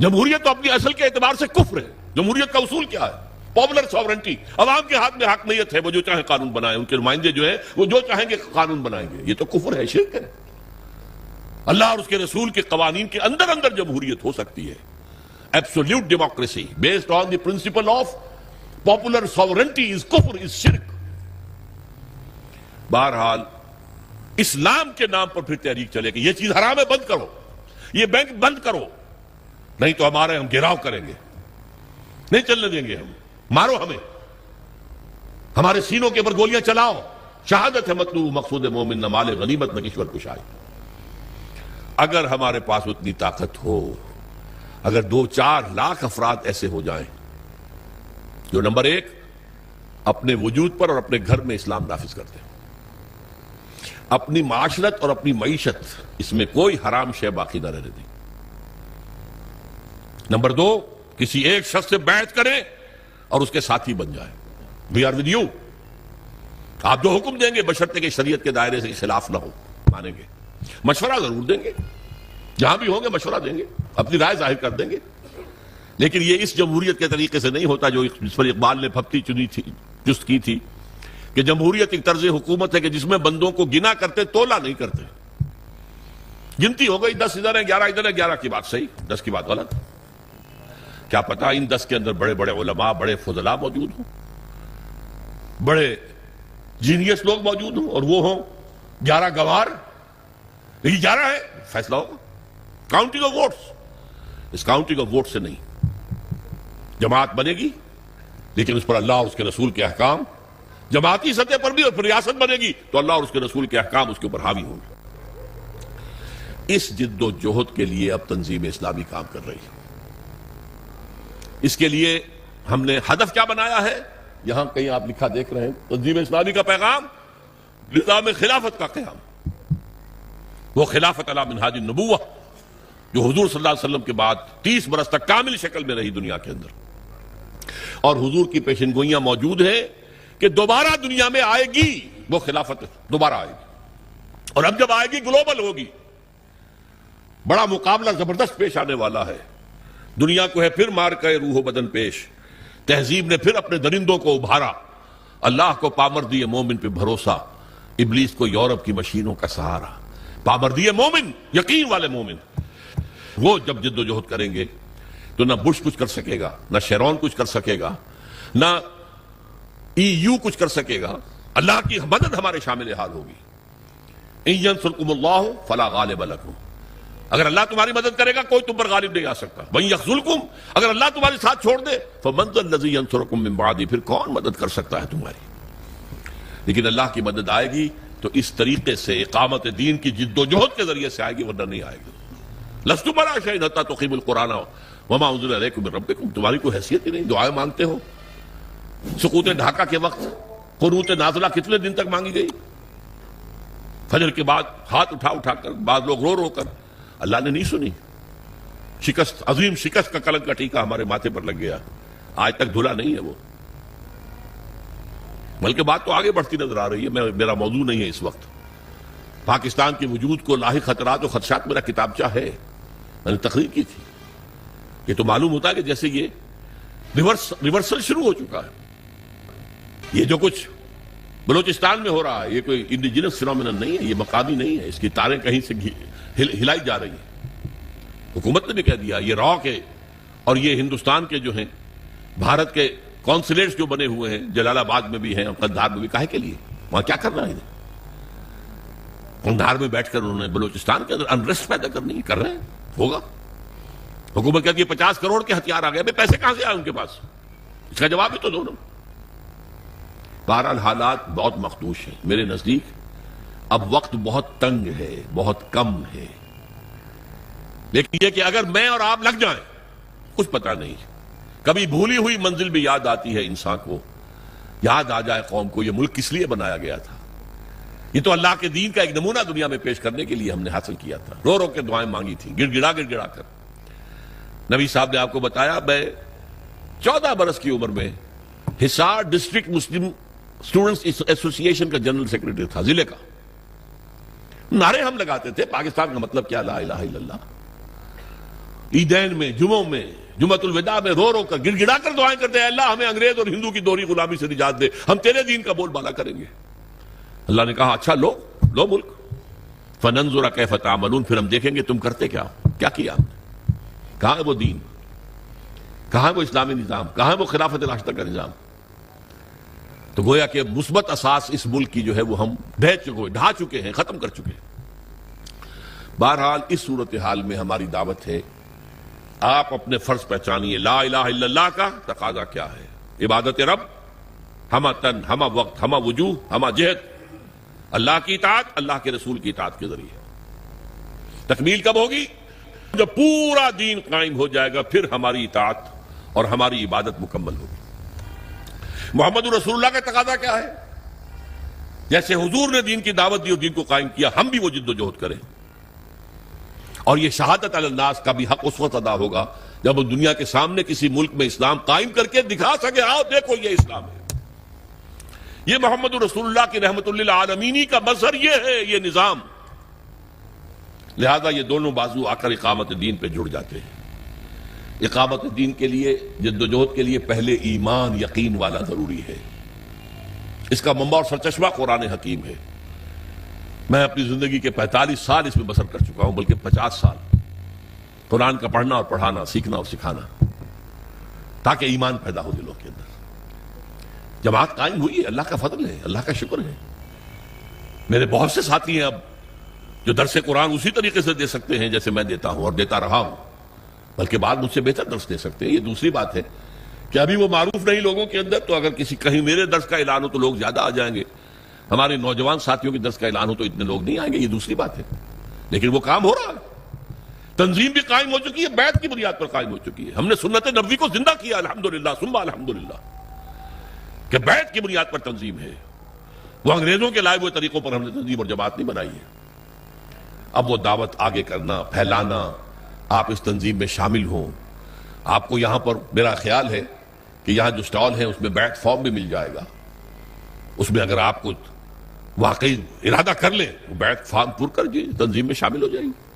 جمہوریت تو اپنی اصل کے اعتبار سے کفر ہے۔ جمہوریت کا اصول کیا ہے؟ پاپولر ساورنٹی، عوام کے ہاتھ میں حاکمیت ہے، وہ جو چاہیں قانون بنائیں، ان کے نمائندے جو ہیں وہ جو چاہیں گے قانون بنائیں گے۔ یہ تو کفر ہے، شرک ہے۔ اللہ اور اس کے رسول کے قوانین کے اندر اندر جمہوریت ہو سکتی ہے، absolute democracy based on the principle of popular sovereignty is کفر، از شرک۔ بہرحال اسلام کے نام پر پھر تحریک چلے گی، یہ چیز حرام ہے، بند کرو، یہ بینک بند کرو، نہیں تو ہم گھیراؤ کریں گے، نہیں چلنے دیں گے، ہم مارو، ہمیں ہمارے سینوں کے اوپر گولیاں چلاؤ۔ شہادت ہے مطلوب مقصود مومن، نہ مال غنیمت نہ کشور کشائی۔ اگر ہمارے پاس اتنی طاقت ہو، اگر 2-4 لاکھ افراد ایسے ہو جائیں جو نمبر 1 اپنے وجود پر اور اپنے گھر میں اسلام نافذ کرتے ہیں، اپنی معاشرت اور اپنی معیشت اس میں کوئی حرام شے باقی نہ رہنے دیں، نمبر 2 کسی ایک شخص سے بیعت کریں اور اس کے ساتھی بن جائیں، وی آر ود یو، آپ جو حکم دیں گے بشرطے کہ شریعت کے دائرے سے خلاف نہ ہو مانیں گے، مشورہ ضرور دیں گے، جہاں بھی ہوں گے مشورہ دیں گے، اپنی رائے ظاہر کر دیں گے، لیکن یہ اس جمہوریت کے طریقے سے نہیں ہوتا جو اس پر اقبال نے پھپتی چنی تھی، جست کی تھی کہ جمہوریت ایک طرز حکومت ہے کہ جس میں بندوں کو گنا کرتے تولا نہیں کرتے، گنتی ہو گئی 10 ادھر ہے 11 ادھر ہے، 11 کی بات صحیح، 10 کی بات غلط، کیا پتا ان 10 کے اندر بڑے بڑے علماء، بڑے فضلاء موجود ہوں، بڑے جینیس لوگ موجود ہوں، اور وہ ہوں 11 گوار، یہ 11 ہے، فیصلہ ہوگا، کاؤنٹنگ آف ووٹس، اس کاؤنٹنگ آف ووٹ سے نہیں، جماعت بنے گی لیکن اس پر اللہ اور اس کے رسول کے احکام، جماعتی سطح پر بھی، اور پھر ریاست بنے گی تو اللہ اور اس کے رسول کے احکام اس کے اوپر حاوی ہوں گے۔ اس جد و جہد کے لیے اب تنظیم اسلامی کام کر رہی ہے۔ اس کے لیے ہم نے ہدف کیا بنایا ہے؟ یہاں کہیں آپ لکھا دیکھ رہے ہیں، تنظیم اسلامی کا پیغام نظام خلافت کا قیام، وہ خلافت علی منہاج النبوہ جو حضور صلی اللہ علیہ وسلم کے بعد 30 برس تک کامل شکل میں رہی دنیا کے اندر، اور حضور کی پیشن گوئیاں موجود ہیں کہ دوبارہ دنیا میں آئے گی، وہ خلافت دوبارہ آئے گی، اور اب جب آئے گی گلوبل ہوگی، بڑا مقابلہ زبردست پیش آنے والا ہے، دنیا کو ہے پھر مار کے روح و بدن پیش، تہذیب نے پھر اپنے درندوں کو ابھارا، اللہ کو پامردی مومن پہ بھروسہ، ابلیس کو یورپ کی مشینوں کا سہارا، پامردی مومن، یقین والے مومن، وہ جب جد و جہد کریں گے تو نہ بش کچھ کر سکے گا، نہ شیرون کچھ کر سکے گا، نہ ای یو کچھ کر سکے گا، اللہ کی مدد ہمارے شامل حال ہوگی۔ ان ینصرکم اللہ فلا غالب لکم، اگر اللہ تمہاری مدد کرے گا کوئی تم پر غالب نہیں آ سکتا، وَإِن يَخْذُلْكُمْ، اگر اللہ تمہارے ساتھ چھوڑ دے فَمَنْ ذَا الَّذِي يَنصُرُكُم مِّن بَعْدِهِ، پھر کون مدد کر سکتا ہے تمہاری؟ لیکن اللہ کی مدد آئے گی تو اس طریقے سے اقامت دین کی جد و جہد کے ذریعے سے آئے گی، ورنہ نہیں آئے گی۔ لَسْتُ عَلَىٰ شَيْءٍ حَتَّىٰ تُقِیمُوا الْقُرْآنَ وَمَا أُنزِلَ إِلَیکُم مِّن رَبِّکُم، تمہاری کوئی حیثیت ہی نہیں، دعائیں مانگتے ہو، سقوط ڈھاکہ کے وقت قنوت نازلہ کتنے دن تک مانگی گئی، فجر کے بعد ہاتھ اٹھا اٹھا کر، بعض لوگ رو رو کر، اللہ نے نہیں سنی، شکست، عظیم شکست کا کلنک کا ٹیکہ ہمارے ماتھے پر لگ گیا، آج تک دھلا نہیں ہے وہ، بلکہ بات تو آگے بڑھتی نظر آ رہی ہے۔ میرا موضوع نہیں ہے اس وقت، پاکستان کے وجود کو لاحق خطرات و خدشات میرا کتابچہ ہے، میں نے تقریر کی تھی، یہ تو معلوم ہوتا ہے کہ جیسے یہ ریورسل شروع ہو چکا ہے، یہ جو کچھ بلوچستان میں ہو رہا ہے یہ کوئی انڈیجنس فینومینن نہیں ہے، یہ مقامی نہیں ہے، اس کی تاریں کہیں سے ہلائی جا رہی ہیں، حکومت نے بھی کہہ دیا یہ راک ہے، اور یہ ہندوستان کے جو ہیں بھارت کے کونسلیٹس جو بنے ہوئے ہیں جلال آباد میں بھی ہیں اور قندھار میں بھی، کاہے کے لیے وہاں کیا کرنا ہے؟ قندھار میں بیٹھ کر انہوں نے بلوچستان کے اندر انریسٹ پیدا کرنی ہے، کر رہے ہیں، ہوگا، حکومت کہتی ہے 50 کروڑ کے ہتھیار آ گئے، بھائی پیسے کہاں سے آئے ان کے پاس؟ اس کا جواب بھی تو دو نا۔ بہرحال حالات بہت مخدوش ہیں میرے نزدیک، اب وقت بہت تنگ ہے، بہت کم ہے، لیکن یہ کہ اگر میں اور آپ لگ جائیں، کچھ پتہ نہیں، کبھی بھولی ہوئی منزل بھی یاد آتی ہے انسان کو، یاد آ جائے قوم کو یہ ملک کس لیے بنایا گیا تھا، یہ تو اللہ کے دین کا ایک نمونہ دنیا میں پیش کرنے کے لیے ہم نے حاصل کیا تھا، رو رو کے دعائیں مانگی تھی، گڑ گڑا کر۔ نبی صاحب نے آپ کو بتایا، میں 14 برس کی عمر میں حصار ڈسٹرکٹ مسلم اسٹوڈنٹس ایسوسی ایشن کا جنرل سیکرٹری تھا، ضلع کا۔ نعرے ہم لگاتے تھے، پاکستان کا مطلب کیا، لا الہ الا اللہ۔ عیدین میں، جمعوں میں، جمعۃ الوداع میں رو رو کر گڑ گڑا کر دعائیں کرتے ہیں، اللہ ہمیں انگریز اور ہندو کی دوہری غلامی سے نجات دے، ہم تیرے دین کا بول بالا کریں گے۔ اللہ نے کہا اچھا لو ملک، فننظر کیف تعملون، پھر ہم دیکھیں گے تم کرتے کیا کیا ہم نے، کہاں ہے وہ دین، کہاں ہے وہ اسلامی نظام، کہاں ہے وہ خلافت راشدہ کا نظام۔ تو گویا کہ مثبت اساس اس ملک کی جو ہے وہ ہم ڈھا چکے ہیں، ختم کر چکے ہیں۔ بہرحال اس صورتحال میں ہماری دعوت ہے، آپ اپنے فرض پہچانیے، لا الہ الا اللہ کا تقاضا کیا ہے، عبادت رب ہمہ تن، ہمہ وقت، ہمہ وجوہ، ہمہ جہت، اللہ کی اطاعت، اللہ کے رسول کی اطاعت کے ذریعے۔ تکمیل کب ہوگی؟ جب پورا دین قائم ہو جائے گا، پھر ہماری اطاعت اور ہماری عبادت مکمل ہوگی۔ محمد رسول اللہ کا تقاضا کیا ہے؟ جیسے حضور نے دین کی دعوت دی اور دین کو قائم کیا، ہم بھی وہ جد و جہد کریں، اور یہ شہادت علی الناس کا بھی حق اس وقت ادا ہوگا جب وہ دنیا کے سامنے کسی ملک میں اسلام قائم کر کے دکھا سکے، آؤ دیکھو یہ اسلام ہے، یہ محمد رسول اللہ کی رحمت للعالمین کا مظہر یہ ہے، یہ نظام۔ لہذا یہ دونوں بازو آ کر اقامت دین پہ جڑ جاتے ہیں۔ اقامت دین کے لیے، جد و جہد کے لیے پہلے ایمان، یقین والا ضروری ہے۔ اس کا منبع اور سرچشمہ قرآن حکیم ہے۔ میں اپنی زندگی کے 45 سال اس میں بسر کر چکا ہوں، بلکہ 50 سال قرآن کا پڑھنا اور پڑھانا، سیکھنا اور سکھانا، تاکہ ایمان پیدا ہو دلوں کے اندر۔ جماعت قائم ہوئی ہے، اللہ کا فضل ہے، اللہ کا شکر ہے۔ میرے بہت سے ساتھی ہیں اب جو درس قرآن اسی طریقے سے دے سکتے ہیں جیسے میں دیتا ہوں اور دیتا رہا ہوں، بلکہ بعد مجھ سے بہتر درس دے سکتے ہیں۔ یہ دوسری بات ہے کہ ابھی وہ معروف نہیں لوگوں کے اندر، تو اگر کہیں میرے درس کا اعلان ہو تو لوگ زیادہ آ جائیں گے، ہمارے نوجوان ساتھیوں کے درس کا اعلان ہو تو اتنے لوگ نہیں آئیں گے، یہ دوسری بات ہے۔ لیکن وہ کام ہو رہا ہے، تنظیم بھی قائم ہو چکی ہے، بیعت کی بنیاد پر قائم ہو چکی ہے۔ ہم نے سنت نبوی کو زندہ کیا، الحمدللہ ثم الحمدللہ، کہ بیعت کی بنیاد پر تنظیم ہے۔ وہ انگریزوں کے لائے ہوئے طریقوں پر ہم نے تنظیم اور جماعت نہیں بنائی ہے۔ اب وہ دعوت آگے کرنا، پھیلانا، آپ اس تنظیم میں شامل ہوں۔ آپ کو یہاں پر میرا خیال ہے کہ یہاں جو سٹال ہے اس میں بیعت فارم بھی مل جائے گا، اس میں اگر آپ کو واقعی ارادہ کر لیں وہ بیعت فارم پر کر جائے، تنظیم میں شامل ہو جائیں گے۔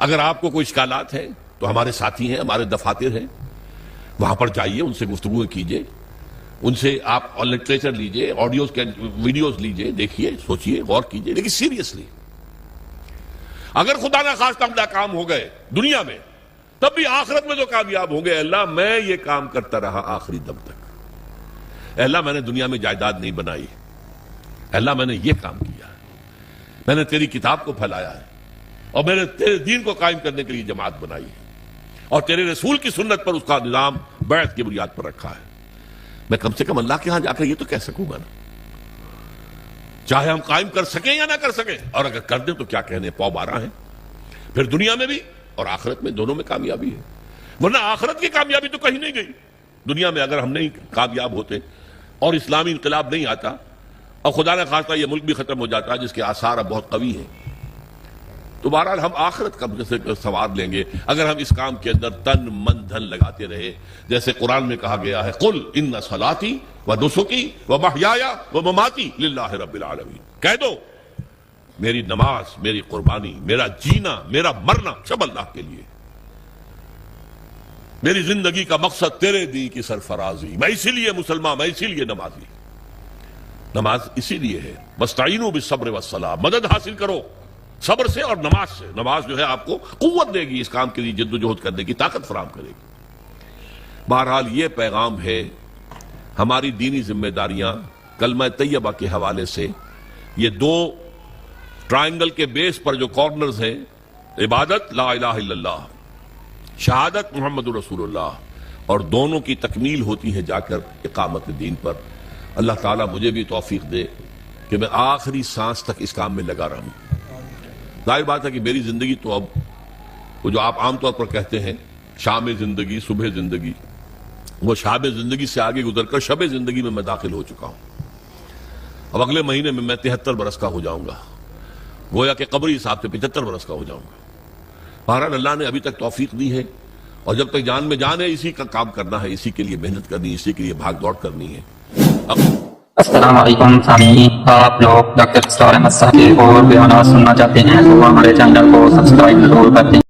اگر آپ کو کوئی اشکالات ہیں تو ہمارے ساتھی ہیں، ہمارے دفاتر ہیں، وہاں پر جائیے، ان سے گفتگو کیجیے، ان سے آپ لٹریچر لیجیے، آڈیوز کے ویڈیوز لیجیے، دیکھیے، سوچیے، غور کیجیے، لیکن سیریسلی۔ اگر خدا نہ خواستہ ہم ناکام ہو گئے دنیا میں، تب بھی آخرت میں جو کامیاب ہوں گے، اللہ میں یہ کام کرتا رہا آخری دم تک، اللہ میں نے دنیا میں جائیداد نہیں بنائی، اللہ میں نے یہ کام کیا، میں نے تیری کتاب کو پھیلایا ہے، اور میں نے تیرے دین کو قائم کرنے کے لیے جماعت بنائی ہے، اور تیرے رسول کی سنت پر اس کا نظام بیعت کی بنیاد پر رکھا ہے۔ میں کم سے کم اللہ کے ہاں جا کر یہ تو کہہ سکوں گا نا، چاہے ہم قائم کر سکیں یا نہ کر سکیں، اور اگر کر دیں تو کیا کہنے، پاؤ 12 ہیں، پھر دنیا میں بھی اور آخرت میں دونوں میں کامیابی ہے۔ ورنہ آخرت کی کامیابی تو کہیں نہیں گئی، دنیا میں اگر ہم نہیں کامیاب ہوتے اور اسلامی انقلاب نہیں آتا، اور خدا نہ خواستہ یہ ملک بھی ختم ہو جاتا جس کے آثار اب بہت قوی ہیں، تو بہرحال ہم آخرت کا سوار لیں گے اگر ہم اس کام کے اندر تن من دھن لگاتے رہے۔ جیسے قرآن میں کہا گیا ہے، قل ان صلاتی و نسکی و محیای و مماتی للہ رب العالمین، کہہ دو میری نماز، میری قربانی، میرا جینا، میرا مرنا سب اللہ کے لیے، میری زندگی کا مقصد تیرے دین کی سرفرازی، میں اسی لیے مسلمان، میں اسی لیے نمازی، نماز اسی لیے ہے۔ واستعینوا بالصبر والصلاۃ، مدد حاصل کرو صبر سے اور نماز سے، نماز جو ہے آپ کو قوت دے گی، اس کام کے لیے جد و جہد کرنے کی طاقت فراہم کرے گی۔ بہرحال یہ پیغام ہے، ہماری دینی ذمہ داریاں کلمہ طیبہ کے حوالے سے، یہ دو ٹرائنگل کے بیس پر جو کارنرز ہیں، عبادت لا الہ الا اللہ، شہادت محمد رسول اللہ، اور دونوں کی تکمیل ہوتی ہے جا کر اقامت دین پر۔ اللہ تعالیٰ مجھے بھی توفیق دے کہ میں آخری سانس تک اس کام میں لگا رہوں۔ ظاہر بات ہے کہ میری زندگی تو اب وہ جو آپ عام طور پر کہتے ہیں شام زندگی صبح زندگی، وہ شام زندگی سے آگے گزر کر شب زندگی میں میں داخل ہو چکا ہوں۔ اب اگلے مہینے میں 73 برس کا ہو جاؤں گا، گویا کہ قبری حساب سے 75 برس کا ہو جاؤں گا۔ بہرحال اللہ نے ابھی تک توفیق دی ہے، اور جب تک جان میں جان ہے اسی کا کام کرنا ہے، اسی کے لیے محنت کرنی ہے، اسی کے لیے بھاگ دوڑ کرنی ہے۔ السلام علیکم سامعین، آپ لوگ ڈاکٹر اسرار احمد صاحب کے اور بیانات سننا چاہتے ہیں تو ہمارے چینل کو سبسکرائب ضرور کریں۔